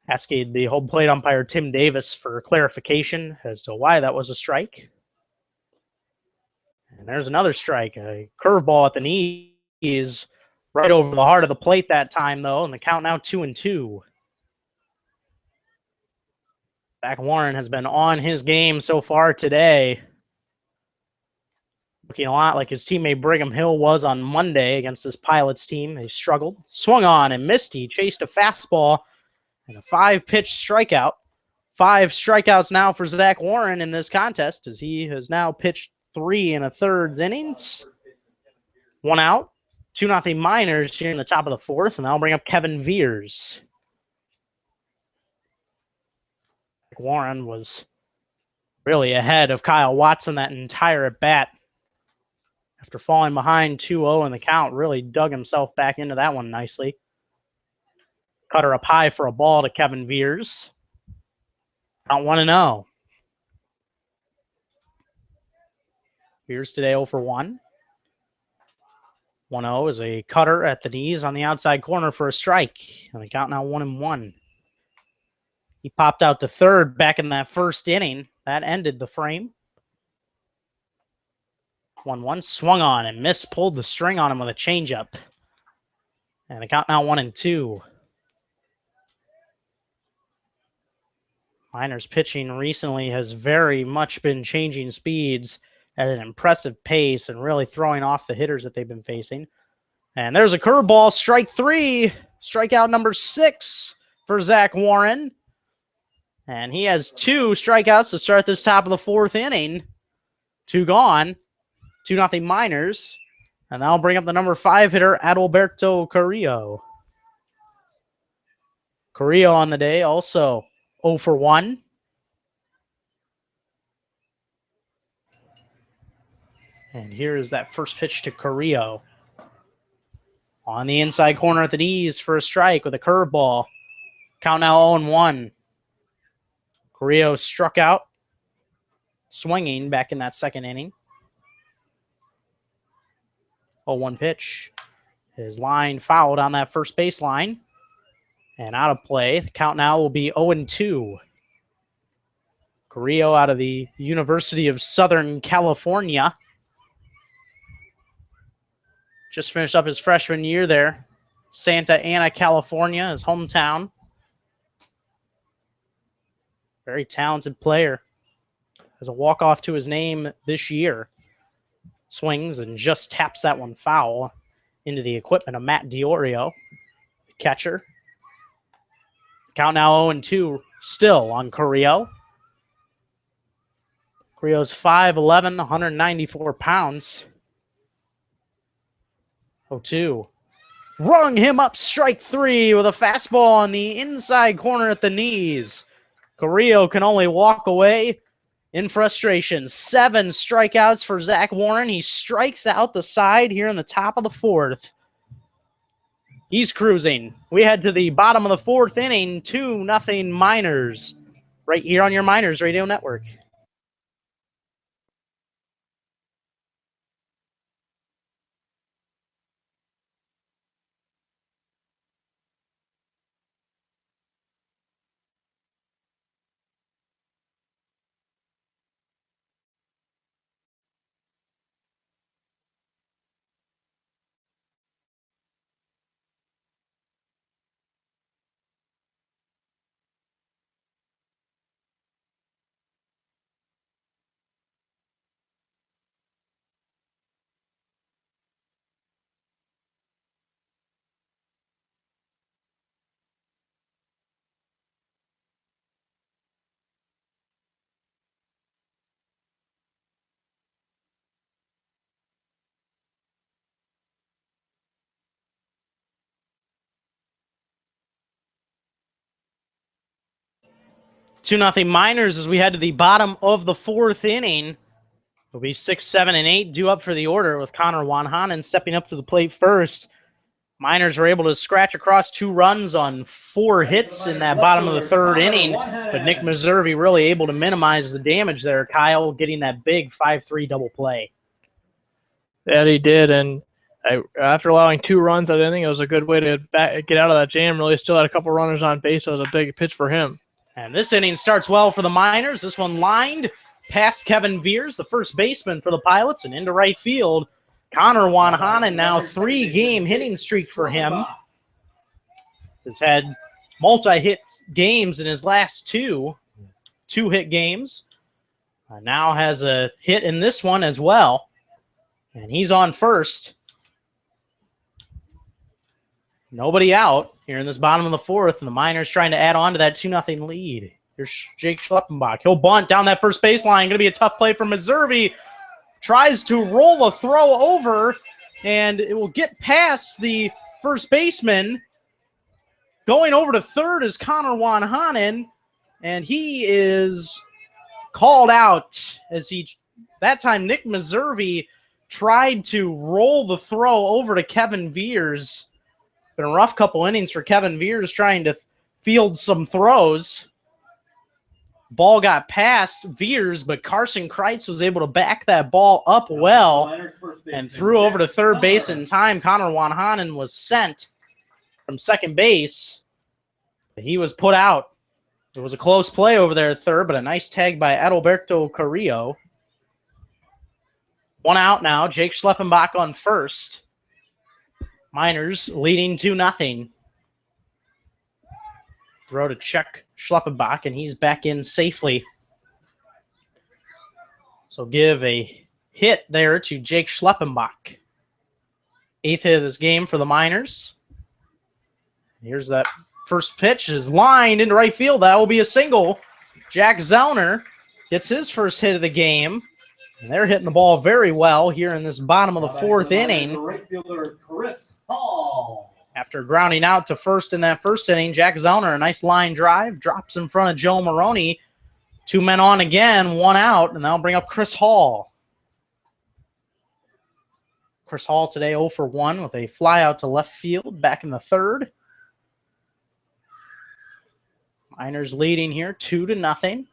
Asking the home plate umpire Tim Davis for clarification as to why that was a strike. And there's another strike, a curveball at the knees, right over the heart of the plate that time, though, and the count now 2-2. Zach Warren has been on his game so far today. Looking a lot like his teammate Brigham Hill was on Monday against this Pilots team. They struggled. Swung on and missed. He chased a fastball and a 5-pitch strikeout. 5 strikeouts now for Zach Warren in this contest as he has now pitched 3 1/3 innings. 1 out. 2-0 Miners here in the top of the fourth, and I'll bring up Kevin Veers. Zach Warren was really ahead of Kyle Watson that entire at-bat. After falling behind 2-0 in the count, really dug himself back into that one nicely. Cutter up high for a ball to Kevin Veers. Count 1-0. Veers today 0 for 1. 1-0 is a cutter at the knees on the outside corner for a strike. And the count now 1-1. He popped out to third back in that first inning. That ended the frame. 1-1, swung on and missed, pulled the string on him with a changeup. And the count now 1-2. Miners pitching recently has very much been changing speeds at an impressive pace and really throwing off the hitters that they've been facing. And there's a curveball, strike 3, strikeout number 6 for Zach Warren. And he has 2 strikeouts to start this top of the 4th inning. 2 gone, 2-0 Miners. And that'll bring up the number 5 hitter, Adalberto Carrillo. Carrillo on the day, also 0 for 1. And here is that first pitch to Carrillo. On the inside corner at the knees for a strike with a curveball. Count now 0-1. Carrillo struck out, swinging back in that second inning. 0-1 pitch. His line fouled on that first baseline. And out of play. The count now will be 0-2. Carrillo out of the University of Southern California. Just finished up his freshman year there. Santa Ana, California, his hometown. Very talented player. Has a walk-off to his name this year. Swings and just taps that one foul into the equipment of Matt Diorio, the catcher. Count now 0-2 still on Carrillo. Carrillo's 5'11", 194 pounds. 0-2. Rung him up, strike 3 with a fastball on the inside corner at the knees. Carrillo can only walk away in frustration. 7 strikeouts for Zach Warren. He strikes out the side here in the top of the 4th. He's cruising. We head to the bottom of the 4th inning, 2-0 Miners, right here on your Miners Radio Network. Two nothing Miners as we head to the bottom of the 4th inning. It'll be 6, 7, and 8 due up for the order with Connor Wanhanen stepping up to the plate first. Miners were able to scratch across 2 runs on 4 hits in that bottom of the 3rd inning, but Nick Meserve really able to minimize the damage there. Kyle getting that big 5-3 double play. That he did, and after allowing 2 runs that inning, it was a good way to get out of that jam. Really still had a couple runners on base, so it was a big pitch for him. And this inning starts well for the Miners. This one lined past Kevin Veers, the first baseman for the Pilots, and into right field. Connor Wanhanen, now 3-game hitting streak for him. Has had multi-hit games in his last 2 hit games. Now has a hit in this one as well. And he's on first. Nobody out here in this bottom of the 4th, and the Miners trying to add on to that 2-0 lead. Here's Jake Schleppenbach. He'll bunt down that first baseline. Going to be a tough play for Meserve. Tries to roll a throw over, and it will get past the first baseman. Going over to third is Connor Wanhanen, and he is called out as that time Nick Meserve tried to roll the throw over to Kevin Veers. Been a rough couple innings for Kevin Veers trying to field some throws. Ball got past Veers, but Carson Kreitz was able to back that ball up well and threw over to third base in time. Connor Wanhanen was sent from second base. He was put out. It was a close play over there at third, but a nice tag by Adalberto Carrillo. One out now. Jake Schleppenbach on first. Miners leading 2-0. Throw to Chuck Schleppenbach, and he's back in safely. So give a hit there to Jake Schleppenbach. 8th hit of this game for the Miners. Here's that first pitch is lined into right field. That will be a single. Jack Zellner gets his first hit of the game. And they're hitting the ball very well here in this bottom of the 4th inning. Right fielder Chris Hall. After grounding out to first in that first inning, Jack Zellner, a nice line drive, drops in front of Joe Maroney. 2 men on again, 1 out, and that'll bring up Chris Hall. Chris Hall today 0 for 1 with a fly out to left field back in the 3rd. Miners leading here 2-0.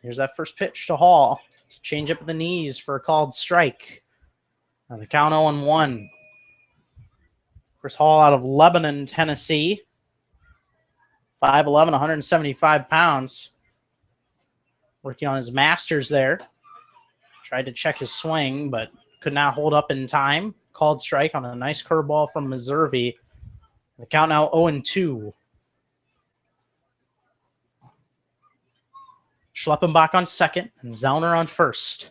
Here's that first pitch to Hall. Change up the knees for a called strike. On the count 0-1. Chris Hall out of Lebanon, Tennessee. 5'11", 175 pounds. Working on his masters there. Tried to check his swing, but could not hold up in time. Called strike on a nice curveball from Meserve. The count now 0-2. Schleppenbach on second and Zellner on first.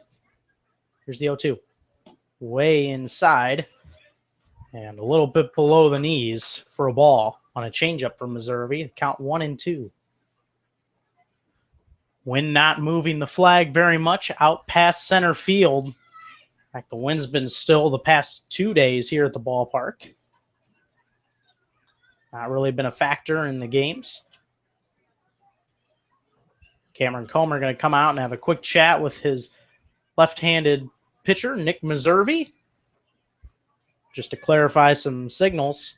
Here's the 0-2. Way inside and a little bit below the knees for a ball on a changeup from Meserve. Count 1-2. Wind not moving the flag very much out past center field. In fact, the wind's been still the past 2 days here at the ballpark. Not really been a factor in the games. Cameron Comer going to come out and have a quick chat with his left-handed pitcher, Nick Meserve, just to clarify some signals.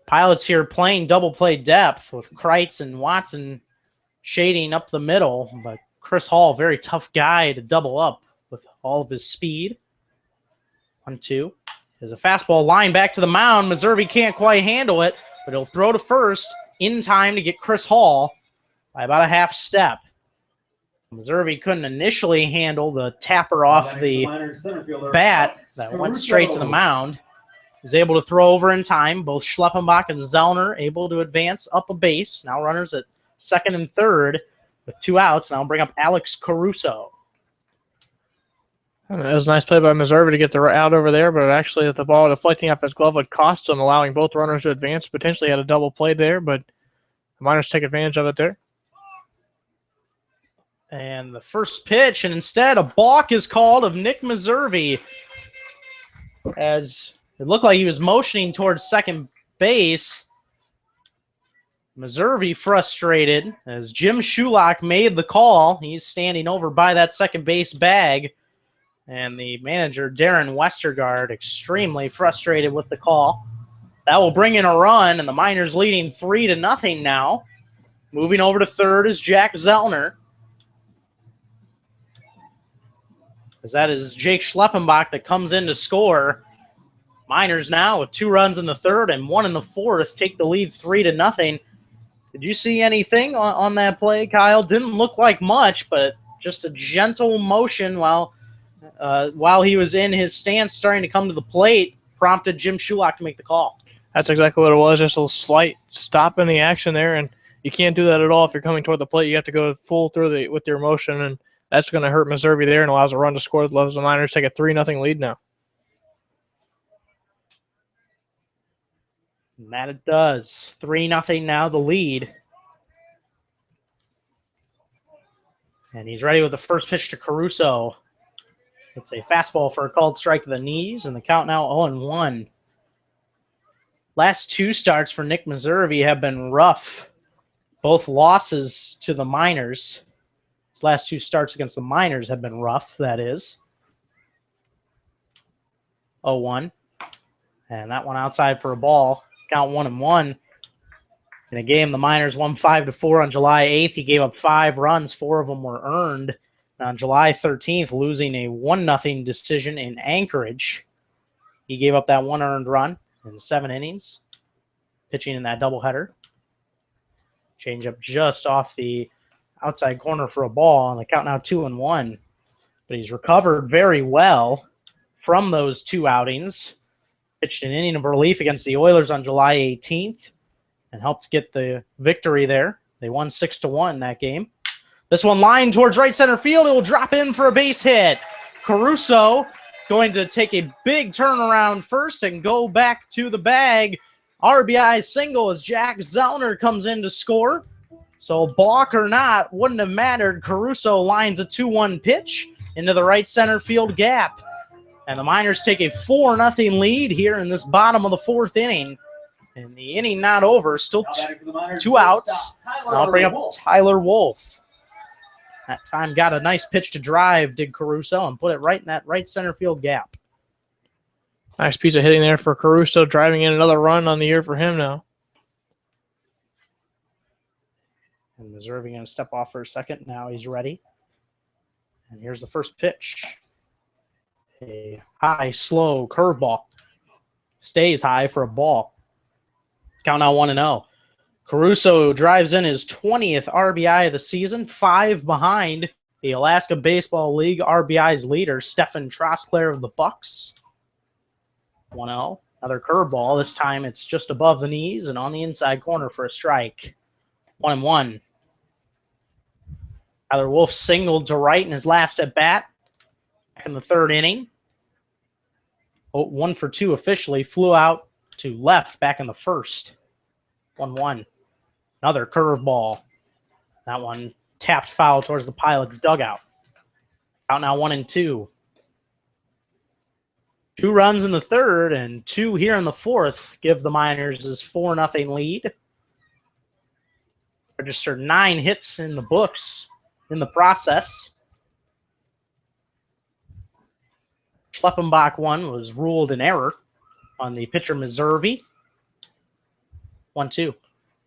Pilots here playing double play depth with Kreitz and Watson shading up the middle, but Chris Hall, very tough guy to double up with all of his speed. 1-2. There's a fastball line back to the mound. Meserve can't quite handle it, but he'll throw to first in time to get Chris Hall by about a half step. Meserve couldn't initially handle the tapper off the bat that went straight to the mound. Is able to throw over in time. Both Schleppenbach and Zellner able to advance up a base. Now runners at second and third with 2 outs. Now bring up Alex Caruso. It was a nice play by Meserve to get the out over there, but actually the ball deflecting off his glove would cost him, allowing both runners to advance. Potentially had a double play there, but the Miners take advantage of it there. And the first pitch, and instead a balk is called of Nick Meserve, as it looked like he was motioning towards second base. Meserve frustrated as Jim Shulock made the call. He's standing over by that second base bag. And the manager, Darren Westergaard, extremely frustrated with the call. That will bring in a run, and the Miners leading 3-0 now. Moving over to third is Jack Zellner. As that is Jake Schleppenbach that comes in to score. Miners now with 2 runs in the third and 1 in the fourth take the lead 3-0. Did you see anything on that play, Kyle? Didn't look like much, but just a gentle motion while he was in his stance starting to come to the plate prompted Jim Shulock to make the call. That's exactly what it was, just a slight stop in the action there, and you can't do that at all if you're coming toward the plate. You have to go full through with your motion, and that's going to hurt Meserve there and allows a run to score. Allows the Miners take a 3-0 lead now. And that it does. 3-0 now, the lead. And he's ready with the first pitch to Caruso. It's a fastball for a called strike to the knees, and the count now 0-1. Last 2 starts for Nick Meserve have been rough. Both losses to the Miners. His last 2 starts against the Miners have been rough, that is. 0-1. And that one outside for a ball. Count 1-1. In a game, the Miners won 5-4 on July 8th. He gave up 5 runs. 4 of them were earned. And on July 13th, losing a 1-0 decision in Anchorage. He gave up that 1 earned run in 7 innings, pitching in that doubleheader. Change up just off the outside corner for a ball, and the count now 2-1. But he's recovered very well from those 2 outings. Pitched an inning of relief against the Oilers on July 18th and helped get the victory there. They won 6-1 that game. This one lined towards right center field. It will drop in for a base hit. Caruso going to take a big turnaround first and go back to the bag. RBI single as Jack Zellner comes in to score. So balk or not, wouldn't have mattered. Caruso lines a 2-1 pitch into the right center field gap. And the Miners take a 4-0 lead here in this bottom of the 4th inning. And the inning not over, still 2 outs. I'll bring up Tyler Wolf. That time got a nice pitch to drive, did Caruso, and put it right in that right center field gap. Nice piece of hitting there for Caruso, driving in another run on the year for him now. And Meserve going to step off for a second. Now he's ready. And here's the first pitch. A high, slow curveball. Stays high for a ball. Count now 1-0. Caruso drives in his 20th RBI of the season, 5 behind the Alaska Baseball League RBI's leader, Stefan Trosclair of the Bucks. 1-0. Another curveball. This time it's just above the knees and on the inside corner for a strike. 1-1. Tyler Wolf singled to right in his last at bat back in the 3rd inning. 1 for 2 officially. Flew out to left back in the 1st. 1-1. Another curveball. That one tapped foul towards the Pilots' dugout. Out now 1-2. 2 runs in the 3rd and 2 here in the 4th give the Miners his 4-0 lead. Registered 9 hits in the books in the process. Schleppenbach one was ruled an error on the pitcher Meserve. 1-2.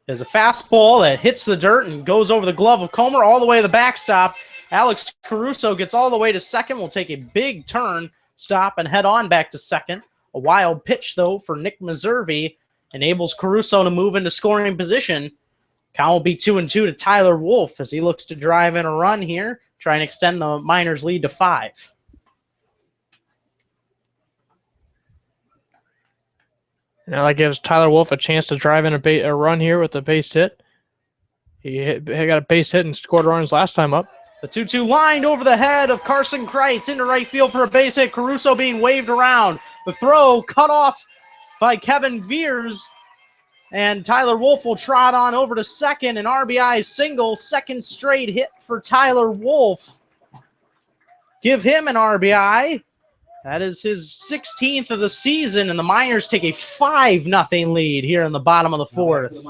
There's a fastball that hits the dirt and goes over the glove of Comer all the way to the backstop. Alex Caruso gets all the way to second. Will take a big turn, stop, and head on back to second. A wild pitch, though, for Nick Meserve enables Caruso to move into scoring position. Count will be 2-2 to Tyler Wolf as he looks to drive in a run here, try and extend the Miners' lead to 5. Now that gives Tyler Wolf a chance to drive in a run here with a base hit. He got a base hit and scored runs last time up. The 2-2 lined over the head of Carson Kreitz into right field for a base hit. Caruso being waved around. The throw cut off by Kevin Veers. And Tyler Wolf will trot on over to second. An RBI single, 2nd straight hit for Tyler Wolf. Give him an RBI. That is his 16th of the season, and the Miners take a 5-0 lead here in the bottom of the 4th.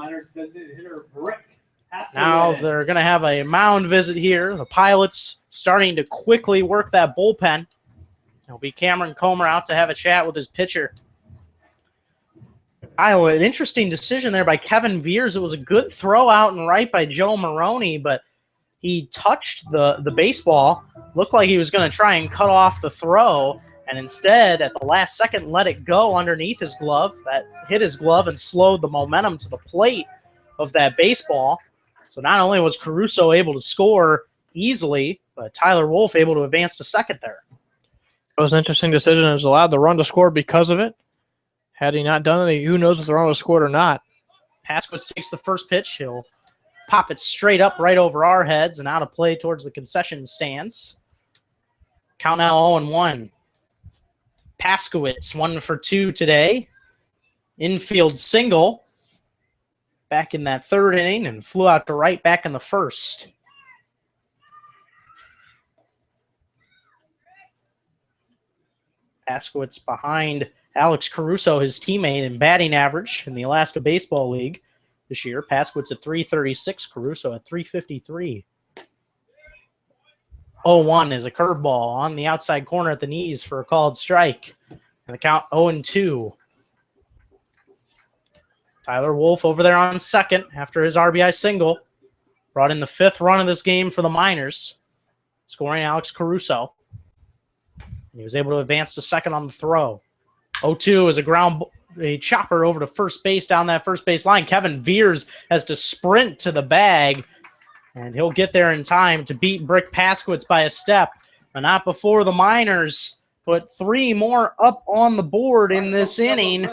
Now they're going to have a mound visit here. The Pilots starting to quickly work that bullpen. It'll be Cameron Comer out to have a chat with his pitcher. Iowa, an interesting decision there by Kevin Veers. It was a good throw out and right by Joe Maroney, but he touched the baseball. Looked like he was going to try and cut off the throw, and instead, at the last second, let it go underneath his glove. That hit his glove and slowed the momentum to the plate of that baseball. So not only was Caruso able to score easily, but Tyler Wolf able to advance to second there. It was an interesting decision. It was allowed the run to score because of it. Had he not done it, who knows if the run was scored or not. Paskowitz takes the first pitch. He'll pop it straight up right over our heads and out of play towards the concession stands. Count now 0-1. Paskowitz, 1 for 2 today. Infield single back in that 3rd inning and flew out to right back in the 1st. Paskowitz behind Alex Caruso, his teammate in batting average in the Alaska Baseball League this year. Paskowitz at 336, Caruso at 353. 0-1 is a curveball on the outside corner at the knees for a called strike. And the count 0-2. Tyler Wolf over there on second after his RBI single. Brought in the 5th run of this game for the Miners, scoring Alex Caruso. And he was able to advance to second on the throw. 0-2 is a chopper over to first base down that first base line. Kevin Veers has to sprint to the bag, and he'll get there in time to beat Brick Paskowitz by a step, but not before the Miners put 3 more up on the board in this inning.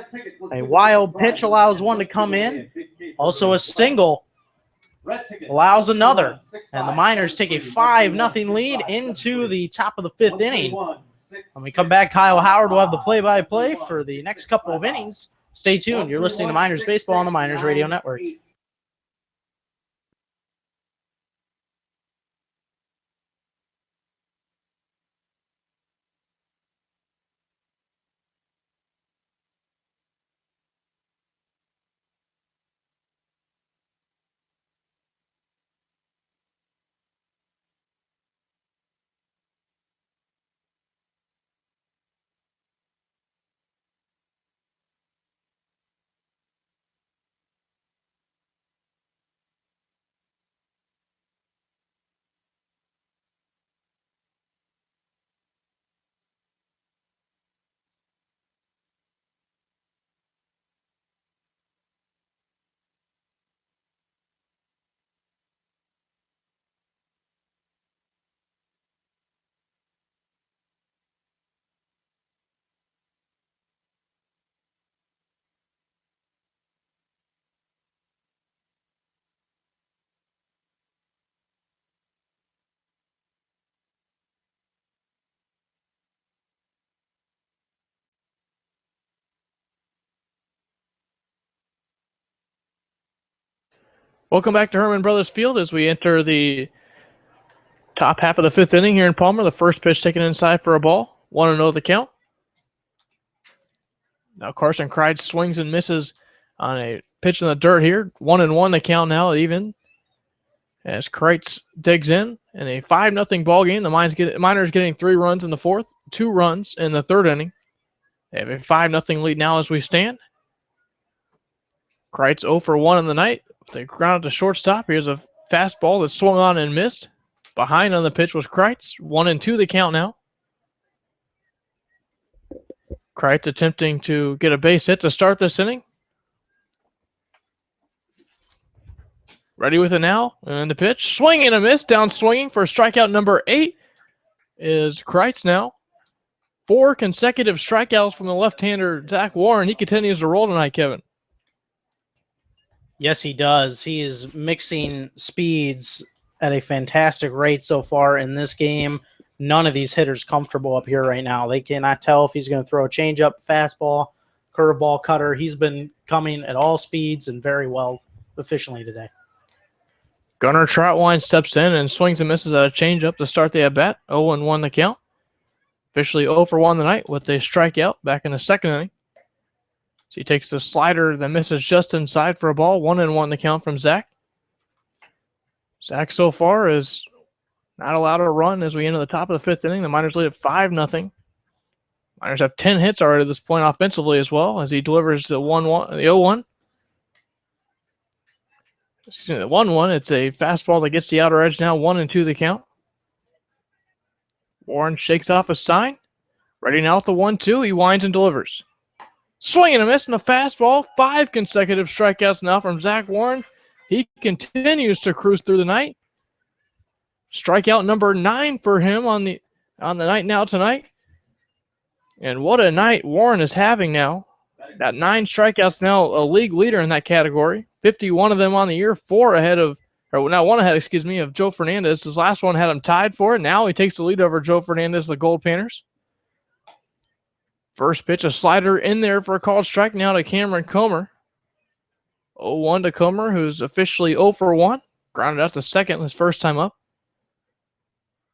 A wild pitch allows one to come in. Also a single allows another. And the Miners take a 5-0 lead into the top of the 5th inning. When we come back, Kyle Howard will have the play-by-play for the next couple of innings. Stay tuned. You're listening to Miners Baseball on the Miners Radio Network. Welcome back to Herman Brothers Field as we enter the top half of the 5th inning here in Palmer. The first pitch taken inside for a ball. 1-0 the count. Now Carson Kreitz swings and misses on a pitch in the dirt here. 1-1 the count now, even. As Kreitz digs in a 5-0 ball game. The Miners getting 3 runs in the 4th, 2 runs in the 3rd inning. They have a 5-0 lead now as we stand. Kreitz 0 for 1 in the night. They grounded to shortstop. Here's a fastball that swung on and missed. Behind on the pitch was Kreitz. 1-2 the count now. Kreitz attempting to get a base hit to start this inning. Ready with it now. And the pitch. Swing and a miss. Down swinging for strikeout number 8 is Kreitz now. 4 consecutive strikeouts from the left-hander Zach Warren. He continues to roll tonight, Kevin. Yes, he does. He is mixing speeds at a fantastic rate so far in this game. None of these hitters comfortable up here right now. They cannot tell if he's going to throw a changeup, fastball, curveball, cutter. He's been coming at all speeds and very well efficiently today. Gunnar Troutwine steps in and swings and misses at a changeup to start the at-bat. 0-1 the count. Officially 0 for 1 tonight with a strikeout back in the 2nd inning. So he takes the slider that misses just inside for a ball. 1-1 the count from Zach. Zach so far is not allowed a run as we enter the top of the 5th inning. The Miners lead at 5-0. Miners have 10 hits already at this point offensively as well as he delivers the 0-1. Excuse me, the 1-1. It's a fastball that gets the outer edge now. 1-2 the count. Warren shakes off a sign. Ready now with the 1-2. He winds and delivers. Swing and a miss in the fastball. 5 consecutive strikeouts now from Zach Warren. He continues to cruise through the night. Strikeout number 9 for him on the night now tonight. And what a night Warren is having now. Got 9 strikeouts now, a league leader in that category. 51 of them on the year, 1 ahead of Joe Fernandez. His last one had him tied for it. Now he takes the lead over Joe Fernandez, the Gold Panthers. First pitch, a slider in there for a called strike now to Cameron Comer. 0-1 to Comer, who's officially 0 for 1. Grounded out to second his first time up.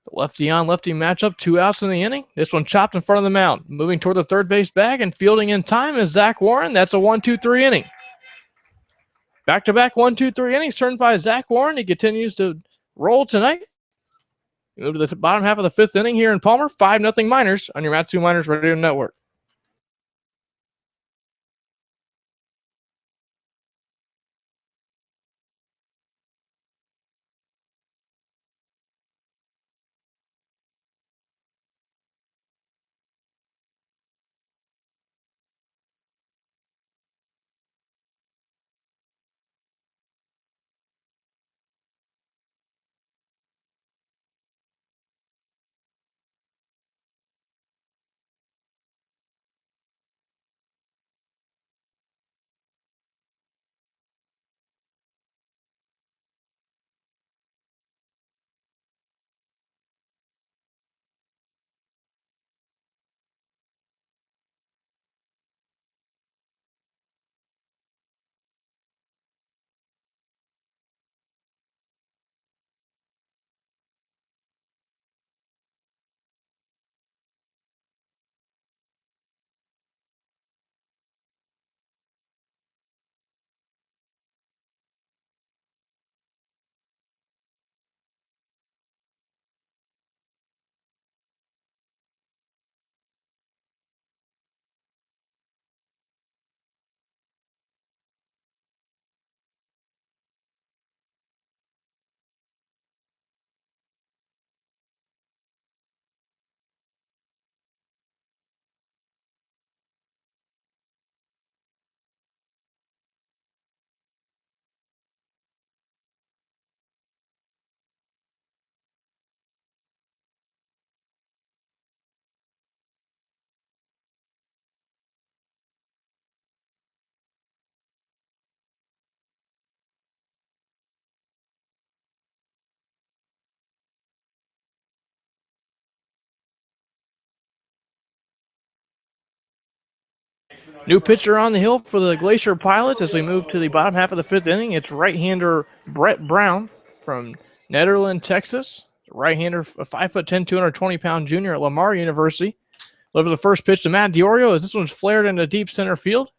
The lefty-on-lefty matchup, 2 outs in the inning. This one chopped in front of the mound. Moving toward the third base bag and fielding in time is Zach Warren. That's a 1-2-3 inning. Back-to-back 1-2-3 innings turned by Zach Warren. He continues to roll tonight. We move to the bottom half of the 5th inning here in Palmer. 5-0 Miners on your Matsu Miners Radio Network. New pitcher on the hill for the Glacier Pilots as we move to the bottom half of the fifth inning. It's right-hander Brett Brown from Nederland, Texas. Right-hander, a 5'10", 220-pound junior at Lamar University. Deliver the first pitch to Matt Diorio as this one's flared into deep center field.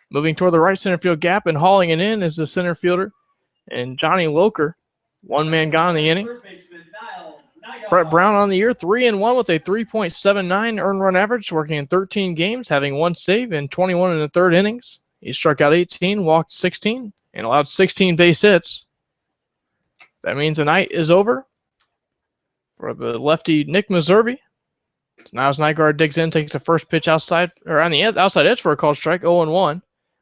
Moving toward the right center field gap and hauling it in is the center fielder and Johnny Loker. One man gone in the inning. Brett Brown on the year, 3-1 with a 3.79 earned run average, working in 13 games, having 1 save and 21 in the third innings. He struck out 18, walked 16, and allowed 16 base hits. That means the night is over for the lefty Nick Meservey. Now as Nygaard digs in, takes the first pitch outside or on the outside edge for a called strike, 0-1.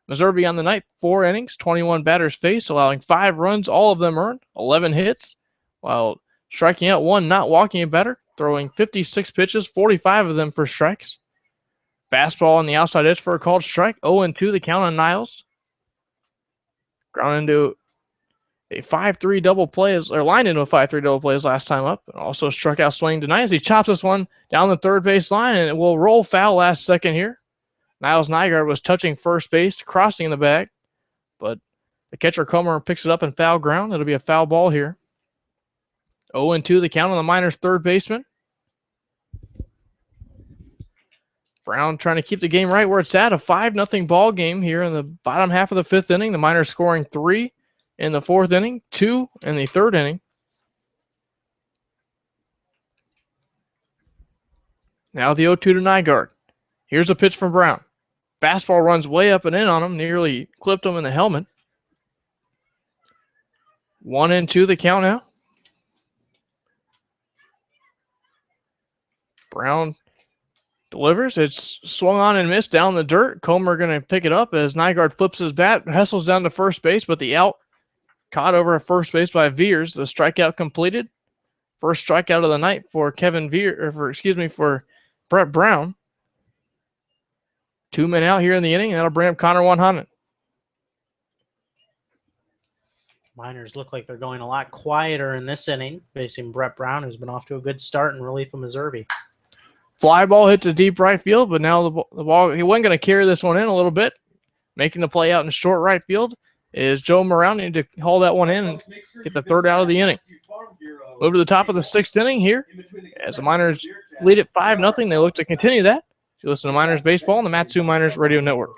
Meservey on the night, 4 innings, 21 batters faced, allowing 5 runs, all of them earned, 11 hits, while striking out 1, not walking a batter, throwing 56 pitches, 45 of them for strikes. Fastball on the outside edge for a called strike, 0-2 the count on Niles. Ground into a 5-3 double play, or lined into a 5-3 double play his last time up. And also struck out swinging tonight as he chops this one down the third base line, and it will roll foul last second here. Niles Nygaard was touching first base, crossing the bag, but the catcher Comer picks it up in foul ground. It'll be a foul ball here. 0-2 the count on the Miners' third baseman. Brown trying to keep the game right where it's at. A 5-0 ball game here in the bottom half of the fifth inning. The Miners scoring 3 in the fourth inning, 2 in the third inning. Now the 0-2 to Nygaard. Here's a pitch from Brown. Fastball runs way up and in on him, nearly clipped him in the helmet. 1-2 the count now. Brown delivers. It's swung on and missed down the dirt. Comer going to pick it up as Nygaard flips his bat, hustles down to first base, but the out caught over at first base by Veers. The strikeout completed. First strikeout of the night for for Brett Brown. 2 men out here in the inning, and that'll bring up Connor Wanhanen. Miners look like they're going a lot quieter in this inning, facing Brett Brown, who's been off to a good start in relief of Meservey. Fly ball hit to deep right field, but now the ball, he wasn't going to carry this one in a little bit. Making the play out in short right field is Joe Morrow. Need to haul that one in and get the third out of the inning. Move to the top of the sixth inning here. As the Miners lead at 5-0, they look to continue that. You listen to Miners Baseball on the Matsu Miners Radio Network.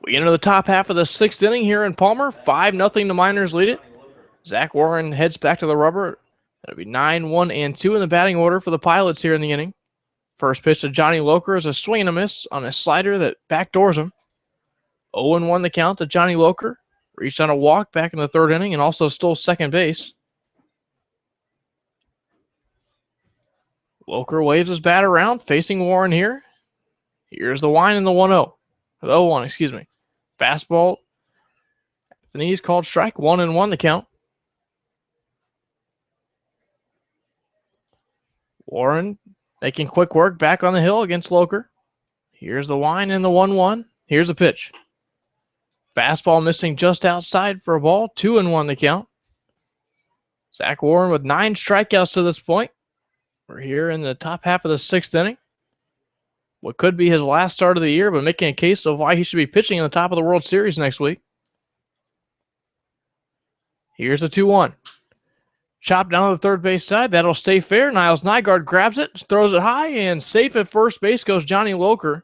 We enter the top half of the sixth inning here in Palmer. 5-0 the Miners lead it. Zach Warren heads back to the rubber. That'll be 9-1-2 in the batting order for the Pilots here in the inning. First pitch to Johnny Loker is a swing and a miss on a slider that backdoors him. 0-1 the count to Johnny Loker. Reached on a walk back in the third inning and also stole second base. Loker waves his bat around, facing Warren here. Here's the wind and the 1-0. The 0-1, excuse me. Fastball. The knees called strike. 1-1 the count. Warren making quick work back on the hill against Loker. Here's the wind and the 1-1. Here's a pitch. Fastball missing just outside for a ball. 2-1 the count. Zach Warren with 9 strikeouts to this point. We're here in the top half of the sixth inning. What could be his last start of the year, but making a case of why he should be pitching in the top of the World Series next week. Here's the 2-1. Chopped down to the third base side. That'll stay fair. Niles Nygaard grabs it, throws it high, and safe at first base goes Johnny Loker.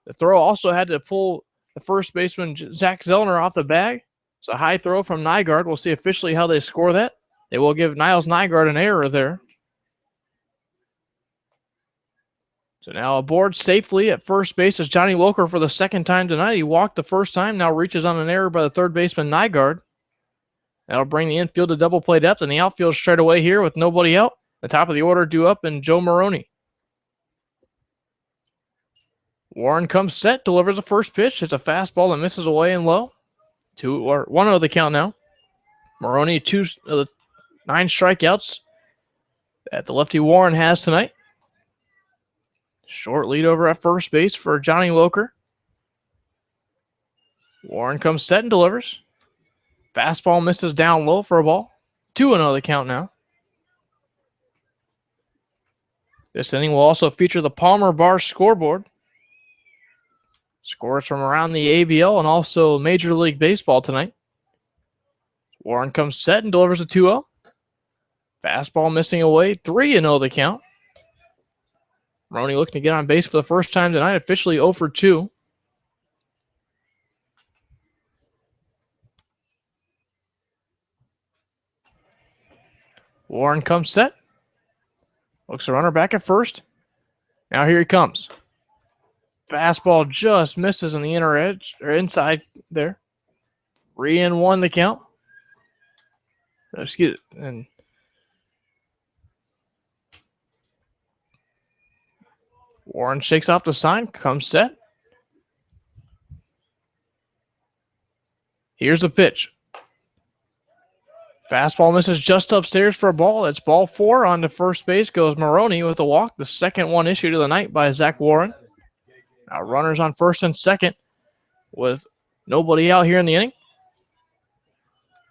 The throw also had to pull the first baseman, Zach Zellner, off the bag. It's a high throw from Nygaard. We'll see officially how they score that. They will give Niles Nygaard an error there. So now aboard safely at first base is Johnny Loker for the second time tonight. He walked the first time, now reaches on an error by the third baseman, Nygaard. That'll bring the infield to double play depth, and the outfield straight away here with nobody out. The top of the order due up, and Joe Maroney. Warren comes set, delivers the first pitch. It's a fastball that misses away and low. 1-0 the count now. Maroney, 2 of the 9 strikeouts that the lefty Warren has tonight. Short lead over at first base for Johnny Loker. Warren comes set and delivers. Fastball misses down low for a ball. 2-0 the count now. This inning will also feature the Palmer Bar scoreboard. Scores from around the ABL and also Major League Baseball tonight. Warren comes set and delivers a 2-0. Fastball missing away. 3-0 the count. Maroney looking to get on base for the first time tonight, officially 0 for 2. Warren comes set. Looks a runner back at first. Now here he comes. Fastball just misses on the inner edge, or inside there. 3-1 the count. Excuse it. And Warren shakes off the sign, comes set. Here's the pitch. Fastball misses just upstairs for a ball. That's ball 4. On to first base goes Maroney with a walk. The second one issued of the night by Zach Warren. Now runners on first and second with nobody out here in the inning.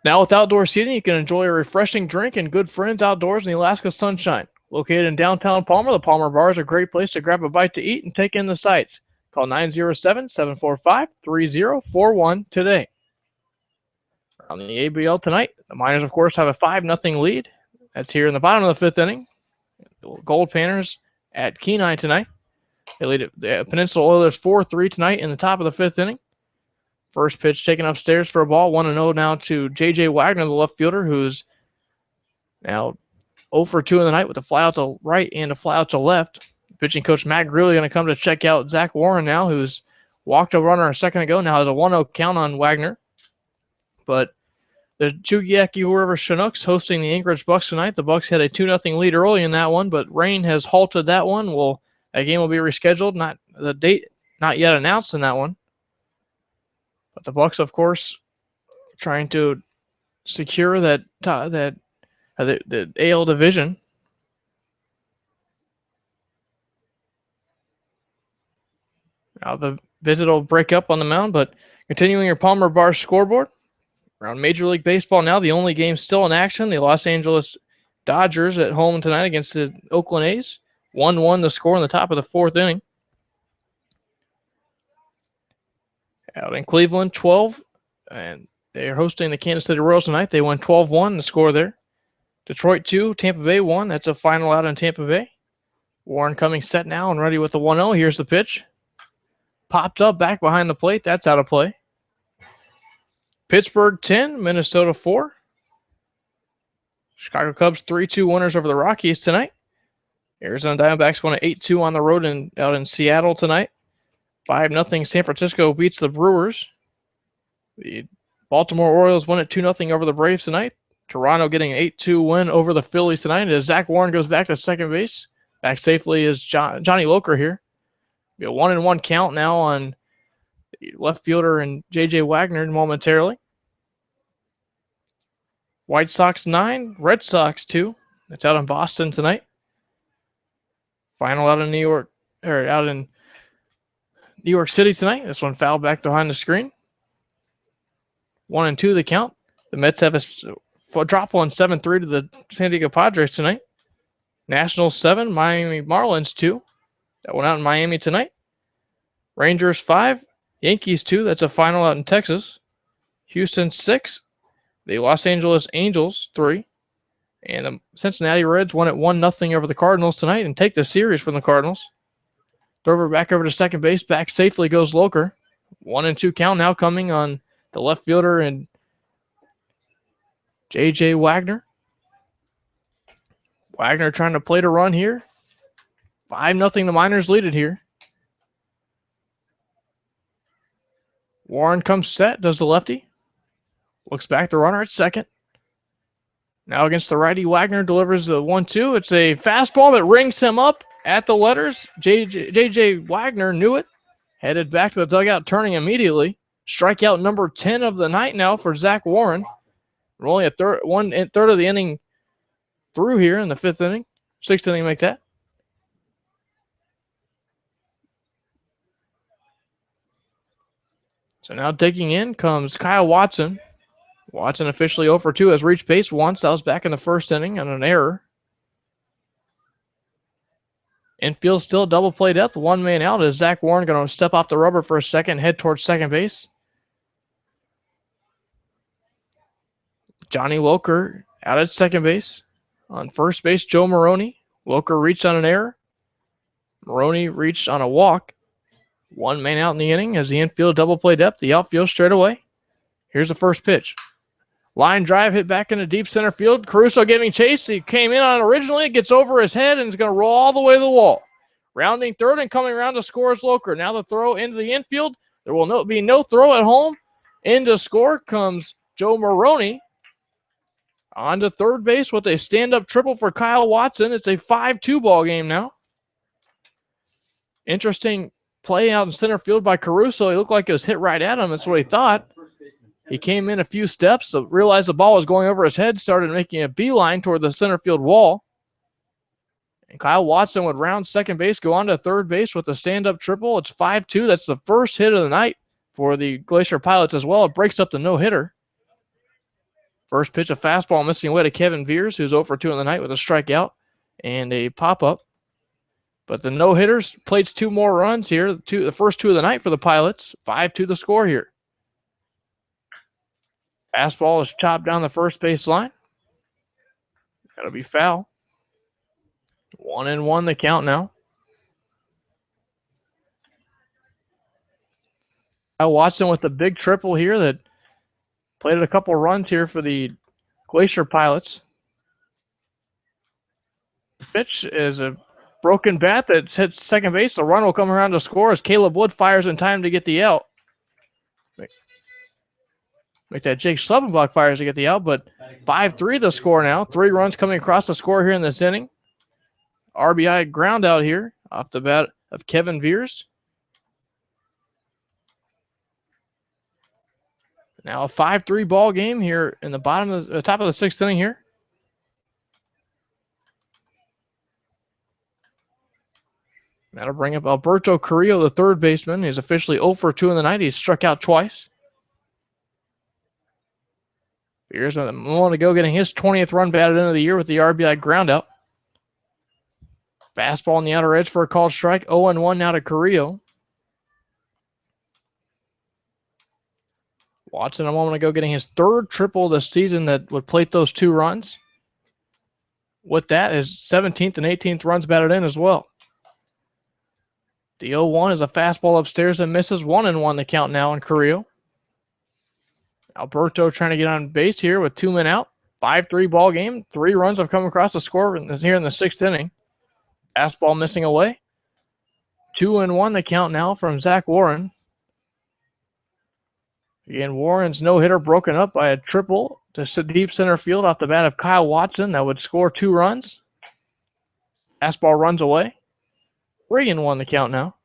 Now with outdoor seating, you can enjoy a refreshing drink and good friends outdoors in the Alaska sunshine. Located in downtown Palmer, the Palmer Bar is a great place to grab a bite to eat and take in the sights. Call 907-745-3041 today. On the ABL tonight, the Miners, of course, have a 5-0 lead. That's here in the bottom of the 5th inning. The Gold Panthers at Kenai tonight. They lead the Peninsula Oilers 4-3 tonight in the top of the 5th inning. First pitch taken upstairs for a ball. 1-0 now to J.J. Wagner, the left fielder, who's now 0 for 2 in the night with a fly out to right and a fly out to left. Pitching coach Matt Greeley going to come to check out Zach Warren now, who's walked a runner a second ago. Now has a 1-0 count on Wagner. But the Chugiaki River Chinooks hosting the Anchorage Bucks tonight. The Bucks had a 2-0 lead early in that one, but rain has halted that one. That game will be rescheduled. Not the date not yet announced in that one. But the Bucks, of course, trying to secure the AL division. Now the visit will break up on the mound, but continuing your Palmer Bar scoreboard. Around Major League Baseball now, the only game still in action, the Los Angeles Dodgers at home tonight against the Oakland A's. 1-1 the score in the top of the 4th inning. Out in Cleveland, 12, and they are hosting the Kansas City Royals tonight. They won 12-1, the score there. Detroit 2, Tampa Bay 1. That's a final out in Tampa Bay. Warren coming set now and ready with the 1-0. Here's the pitch. Popped up back behind the plate. That's out of play. Pittsburgh 10, Minnesota 4. Chicago Cubs 3-2 winners over the Rockies tonight. Arizona Diamondbacks won an 8-2 on the road out in Seattle tonight. 5-0 San Francisco beats the Brewers. The Baltimore Orioles win at 2-0 over the Braves tonight. Toronto getting an 8-2 win over the Phillies tonight as Zach Warren goes back to second base. Back safely is Johnny Loker here. Be a 1-1 count now on the left fielder and J.J. Wagner momentarily. White Sox 9, Red Sox 2. That's out in Boston tonight. Final out in New York City tonight. This one fouled back behind the screen. 1-2 the count. The Mets have a drop one 7-3 to the San Diego Padres tonight. Nationals 7, Miami Marlins 2. That one out in Miami tonight. Rangers 5, Yankees 2. That's a final out in Texas. Houston 6, The Los Angeles Angels 3. And the Cincinnati Reds won it 1-0 over the Cardinals tonight and take the series from the Cardinals. Throw back over to second base. Back safely goes Loker. 1-2 count now coming on the left fielder and J.J. Wagner. Wagner trying to play to run here. 5-0 the Miners lead it here. Warren comes set, does the lefty. Looks back, the runner at second. Now against the righty, Wagner delivers the 1-2. It's a fastball that rings him up at the letters. J.J. Wagner knew it. Headed back to the dugout, turning immediately. Strikeout number 10 of the night now for Zach Warren. We're only a third of the inning through here in the fifth inning. Sixth inning, make that. So now digging in comes Kyle Watson. Watson officially 0 for 2 has reached base once. That was back in the first inning on an error. Infield still double play depth. One man out. Is Zach Warren going to step off the rubber for a second, head towards second base? Johnny Loker out at second base. On first base, Joe Maroney. Loker reached on an error. Maroney reached on a walk. One man out in the inning as the infield double play depth. The outfield straight away. Here's the first pitch. Line drive hit back into deep center field. Caruso giving chase. He came in on it originally. It gets over his head and is going to roll all the way to the wall. Rounding third and coming around to score is Loker. Now the throw into the infield. There will be no throw at home. In to score comes Joe Maroney. On to third base with a stand-up triple for Kyle Watson. It's a 5-2 ball game now. Interesting play out in center field by Caruso. He looked like it was hit right at him. That's what he thought. He came in a few steps, so realized the ball was going over his head, started making a beeline toward the center field wall. And Kyle Watson would round second base, go on to third base with a stand-up triple. It's 5-2. That's the first hit of the night for the Glacier Pilots as well. It breaks up the no-hitter. First pitch, a fastball missing away to Kevin Veers, who's 0 for 2 in the night with a strikeout and a pop-up. But the no-hitters played 2 more runs here, the first 2 of the night for the Pilots. 5-2 the score here. Fastball is chopped down the first base line. That'll be foul. 1-1 the count now. Kyle Watson with the big triple here that played a couple runs here for the Glacier Pilots. Pitch is a broken bat that hits second base. The run will come around to score as Caleb Wood fires in time to get the out. Make that Jake Schleppenbach fires to get the out, but 5-3 the score now. 3 runs coming across the score here in this inning. RBI ground out here off the bat of Kevin Veers. Now a 5-3 ball game here in the top of the sixth inning here. That'll bring up Alberto Carrillo, the third baseman. He's officially 0 for 2 in the night. He's struck out twice. Veers a moment ago getting his 20th run batted into the year with the RBI ground out. Fastball on the outer edge for a called strike. 0-1 now to Carrillo. Watson a moment ago getting his third triple this season that would plate those 2 runs. With that, his 17th and 18th runs batted in as well. The 0-1 is a fastball upstairs and misses. 1-1 the count now on Carrillo. Alberto trying to get on base here with 2 men out. 5-3 ball game. 3 runs have come across the score here in the sixth inning. Fastball missing away. 2-1 the count now from Zach Warren. Again, Warren's no-hitter broken up by a triple to deep center field off the bat of Kyle Watson that would score 2 runs. Fastball runs away. 3-1 the count now.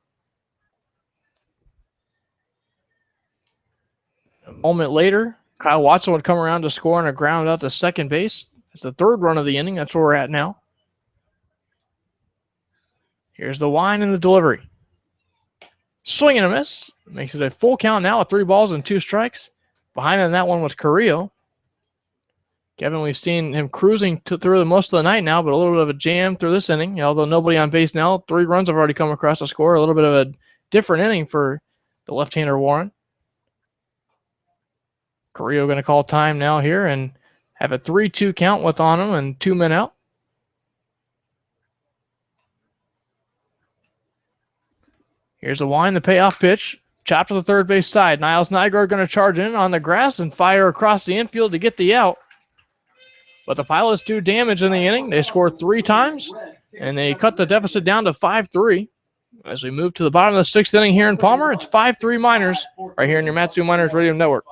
A moment later, Kyle Watson would come around to score on a ground out to second base. It's the 3rd run of the inning. That's where we're at now. Here's the wind and the delivery. Swing and a miss. Makes it a full count now with 3 balls and 2 strikes. Behind on that one was Carrillo. Kevin, we've seen him cruising through the most of the night now, but a little bit of a jam through this inning. Although nobody on base now, 3 runs have already come across the score. A little bit of a different inning for the left-hander Warren. Carrillo going to call time now here and have a 3-2 count with on him and 2 men out. Here's a wind, the payoff pitch. Chopped to the third base side. Niles Nygaard going to charge in on the grass and fire across the infield to get the out. But the Pilots do damage in the inning. They score 3 times, and they cut the deficit down to 5-3. As we move to the bottom of the 6th inning here in Palmer, it's 5-3 Miners right here in your Matsu Miners Radio Network.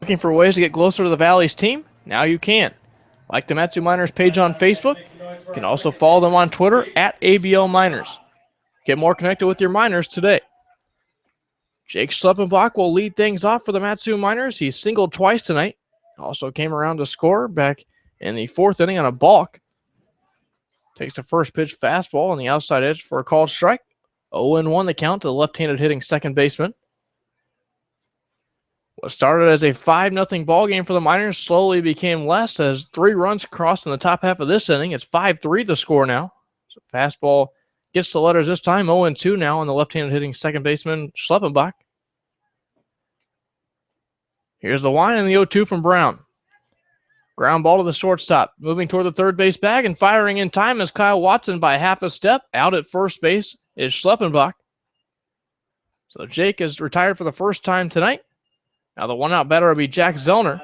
Looking for ways to get closer to the Valley's team? Now you can. Like the Matsu Miners page on Facebook. You can also follow them on Twitter at ABL Miners. Get more connected with your Miners today. Jake Schleppenbach will lead things off for the Matsu Miners. He singled twice tonight. Also came around to score back in the 4th inning on a balk. Takes the first pitch fastball on the outside edge for a called strike. 0-1 the count to the left-handed hitting second baseman. What started as a 5-0 ball game for the Miners slowly became less as 3 runs crossed in the top half of this inning. It's 5-3 the score now. So fastball gets the letters this time. 0-2 now on the left-handed hitting second baseman Schleppenbach. Here's the line and the 0-2 from Brown. Ground ball to the shortstop. Moving toward the third base bag and firing in time is Kyle Watson by half a step. Out at first base is Schleppenbach. So Jake is retired for the first time tonight. Now the one-out batter will be Jack Zellner.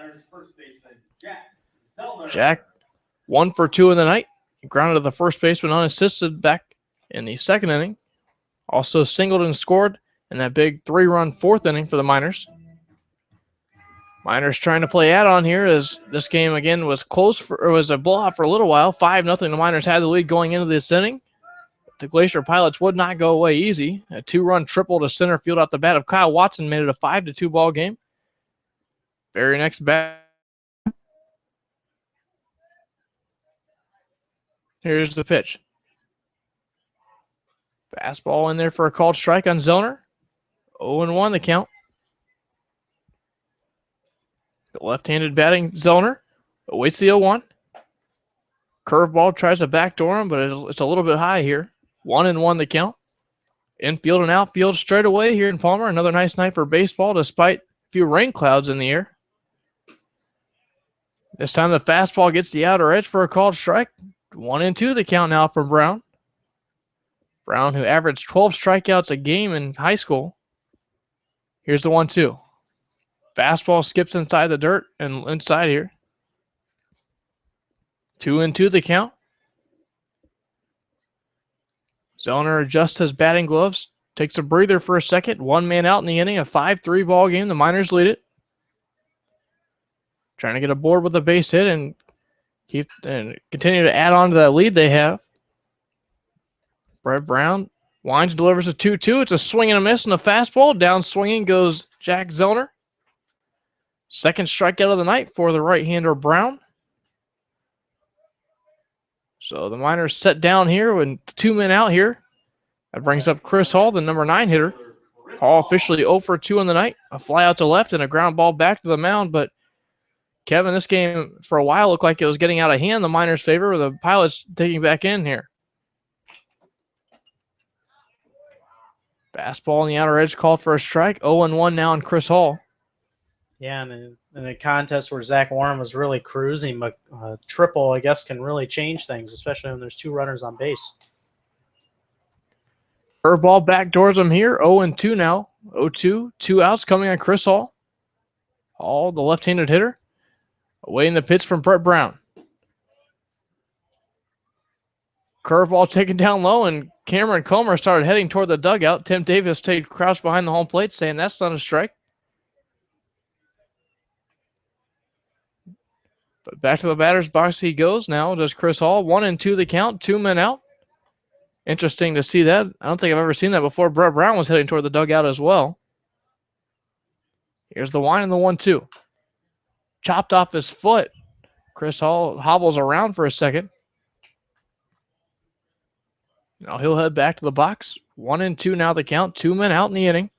Jack, 1 for 2 in the night. Grounded to the first baseman unassisted back in the 2nd inning. Also singled and scored in that big 3-run 4th inning for the Miners. Miners trying to play add-on here as this game again was close or was a blowout for a little while. 5-0 the Miners had the lead going into this inning. The Glacier Pilots would not go away easy. A 2-run triple to center field off the bat of Kyle Watson made it a 5-2 ball game. Very next bat. Here's the pitch. Fastball in there for a called strike on Zellner. 0-1 the count. The left-handed batting Zellner awaits the 0-1. Curveball tries to backdoor him, but it's a little bit high here. 1-1 the count. Infield and outfield straight away here in Palmer. Another nice night for baseball despite a few rain clouds in the air. This time the fastball gets the outer edge for a called strike. 1-2 the count now from Brown. Brown, who averaged 12 strikeouts a game in high school. Here's the 1-2. Fastball skips inside the dirt and inside here. 2-2 the count. Zellner adjusts his batting gloves, takes a breather for a second. 1 man out in the inning, a 5-3 ball game. The Miners lead it. Trying to get aboard with a base hit and continue to add on to that lead they have. Brett Brown winds, delivers a 2-2. It's a swing and a miss, and the fastball down swinging goes Jack Zellner. Second strikeout of the night for the right-hander Brown. So the Miners set down here with 2 men out here. That brings up Chris Hall, the number 9 hitter. Hall officially 0 for 2 in the night. A fly out to left and a ground ball back to the mound, but Kevin, this game for a while looked like it was getting out of hand, the Miners' favor, with the Pilots taking back in here. Fastball on the outer edge called for a strike. 0-1 now on Chris Hall. Yeah, and in a contest where Zach Warren was really cruising, but triple, I guess, can really change things, especially when there's 2 runners on base. Curveball backdoors him here. 0-2 now. 0-2. 2 outs coming on Chris Hall. Hall, the left-handed hitter. Awaiting the pitch from Brett Brown. Curveball taken down low, and Cameron Comer started heading toward the dugout. Tim Davis stayed crouched behind the home plate, saying that's not a strike. But back to the batter's box he goes now. Does Chris Hall. 1-2 the count. 2 men out. Interesting to see that. I don't think I've ever seen that before. Brett Brown was heading toward the dugout as well. Here's the wind and the 1-2. Chopped off his foot. Chris Hall hobbles around for a second. Now he'll head back to the box. 1-2 now the count. 2 men out in the inning.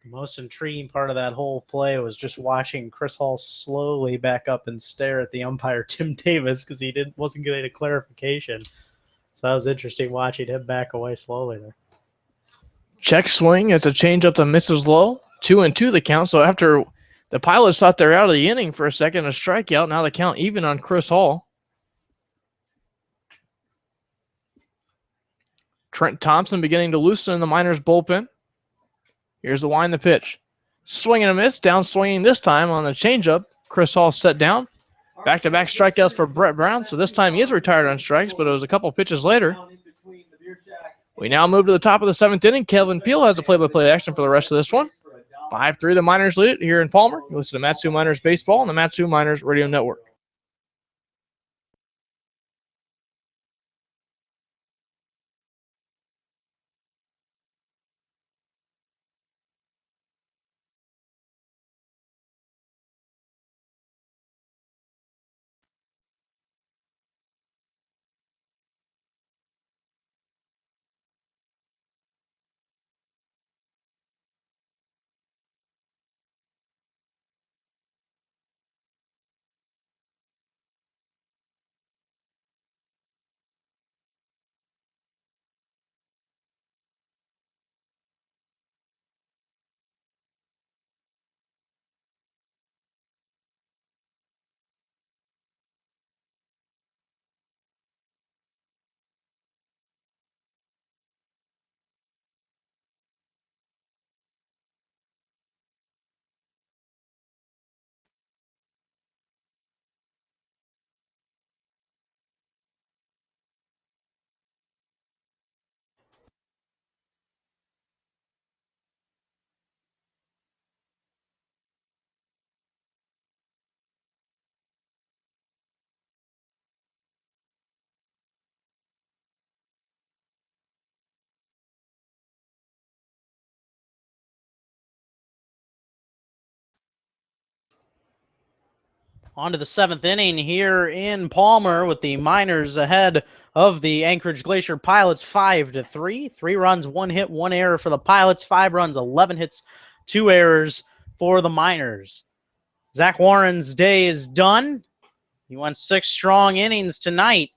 The most intriguing part of that whole play was just watching Chris Hall slowly back up and stare at the umpire, Tim Davis, because he wasn't getting a clarification. So that was interesting watching him back away slowly there. Check swing. It's a changeup that misses low. 2-2 the count. So after the Pilots thought they're out of the inning for a second, a strikeout. Now the count even on Chris Hall. Trent Thompson beginning to loosen in the Miners bullpen. Here's the wind, the pitch. Swing and a miss. Down swinging this time on the changeup. Chris Hall set down. Back-to-back strikeouts for Brett Brown. So this time he is retired on strikes, but it was a couple pitches later. We now move to the top of the 7th inning. Kevin Peel has the play-by-play action for the rest of this one. 5-3, the Miners lead it here in Palmer. You listen to Matsu Miners Baseball on the Matsu Miners Radio Network. On to the 7th inning here in Palmer with the Miners ahead of the Anchorage Glacier Pilots 5-3. 3 runs, 1 hit, 1 error for the Pilots. 5 runs, 11 hits, 2 errors for the Miners. Zach Warren's day is done. He went 6 strong innings tonight,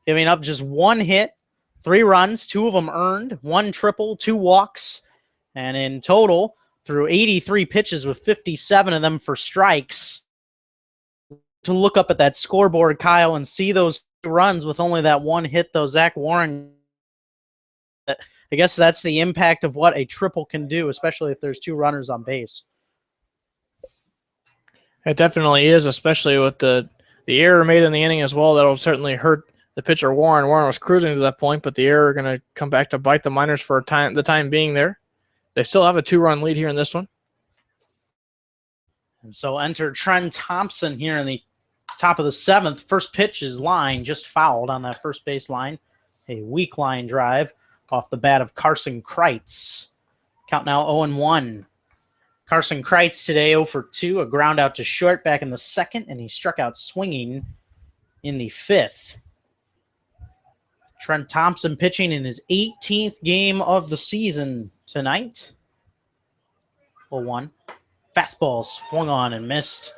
giving up just 1 hit, 3 runs, 2 of them earned, 1 triple, 2 walks, and in total, through 83 pitches with 57 of them for strikes. To look up at that scoreboard, Kyle, and see those runs with only that 1 hit, though, Zach Warren, I guess that's the impact of what a triple can do, especially if there's 2 runners on base. It definitely is, especially with the error made in the inning as well. That'll certainly hurt the pitcher Warren. Warren was cruising to that point, but the error going to come back to bite the Miners for the time being there. They still have a 2-run lead here in this one. And so enter Trent Thompson here in the top of the 7th. First pitch is line, just fouled on that first base line. A weak line drive off the bat of Carson Kreitz. Count now 0-1. Carson Kreitz today 0 for 2, a ground out to short back in the 2nd, and he struck out swinging in the 5th. Trent Thompson pitching in his 18th game of the season tonight. 0-1. Fastball swung on and missed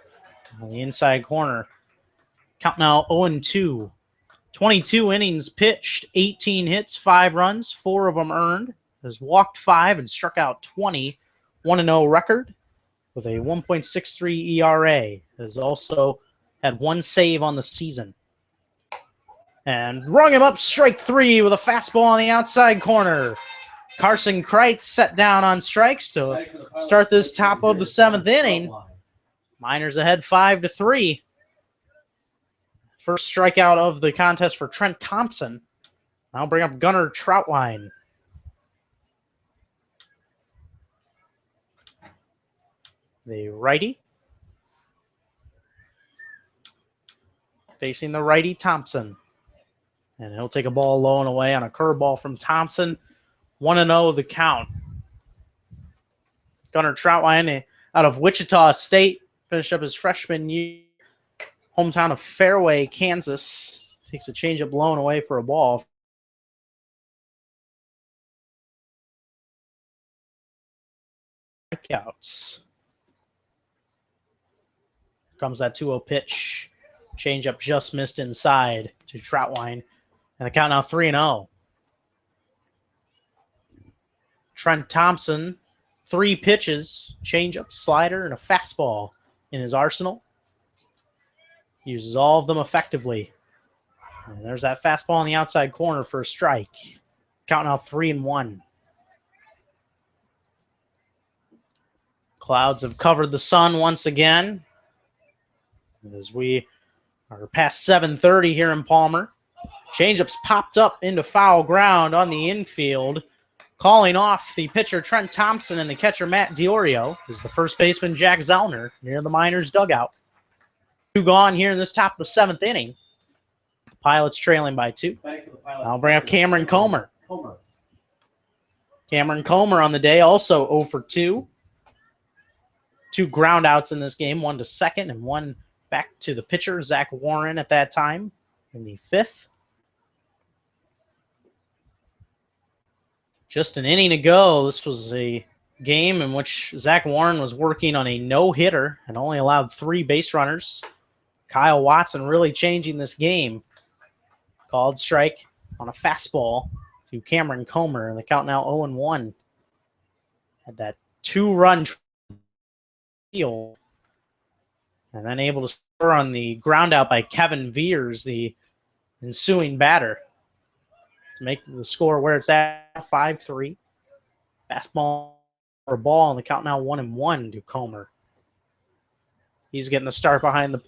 on the inside corner. Count now 0-2. 22 innings pitched, 18 hits, 5 runs, 4 of them earned. has walked 5 and struck out 20, 1-0 record with a 1.63 ERA. Has also had 1 save on the season. And rung him up strike 3 with a fastball on the outside corner. Carson Kreitz set down on strikes to start this top of the 7th inning. Miners ahead 5-3. First strikeout of the contest for Trent Thompson. I'll bring up Gunnar Troutwine. The righty. Facing the righty, Thompson. And he'll take a ball low and away on a curveball from Thompson. 1-0 the count. Gunnar Troutwine out of Wichita State. Finished up his freshman year. Hometown of Fairway, Kansas. Takes a changeup low and away for a ball. Strikeouts. Comes that 2-0 pitch. Changeup just missed inside to Troutwine. And the count now 3-0. Trent Thompson, 3 pitches, changeup, slider, and a fastball in his arsenal. Uses all of them effectively. And there's that fastball on the outside corner for a strike. Count now 3-1. Clouds have covered the sun once again. As we are past 7:30 here in Palmer. Changeups popped up into foul ground on the infield. Calling off the pitcher Trent Thompson and the catcher Matt Diorio is the first baseman Jack Zellner near the Miners dugout. 2 gone here in this top of the 7th inning. The Pilots trailing by 2. I'll bring up Cameron Comer. Cameron Comer on the day also 0 for 2. 2 ground outs in this game, 1 to second and 1 back to the pitcher, Zach Warren, at that time in the 5th. Just an inning to go. This was a game in which Zach Warren was working on a no-hitter and only allowed 3 base runners. Kyle Watson really changing this game. Called strike on a fastball to Cameron Comer, and the count now 0-1. Had that 2-run field, and then able to score on the ground out by Kevin Veers, the ensuing batter, to make the score where it's at 5-3. Fastball or ball, and the count now 1-1 to Comer. He's getting the start behind the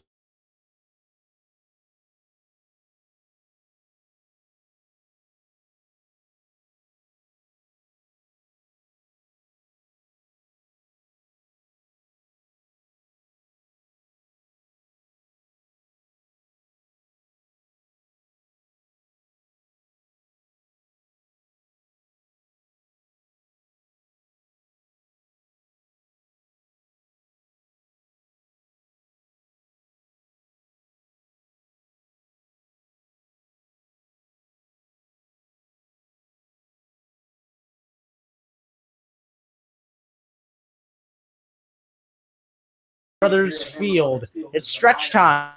Brothers Field. It's stretch time.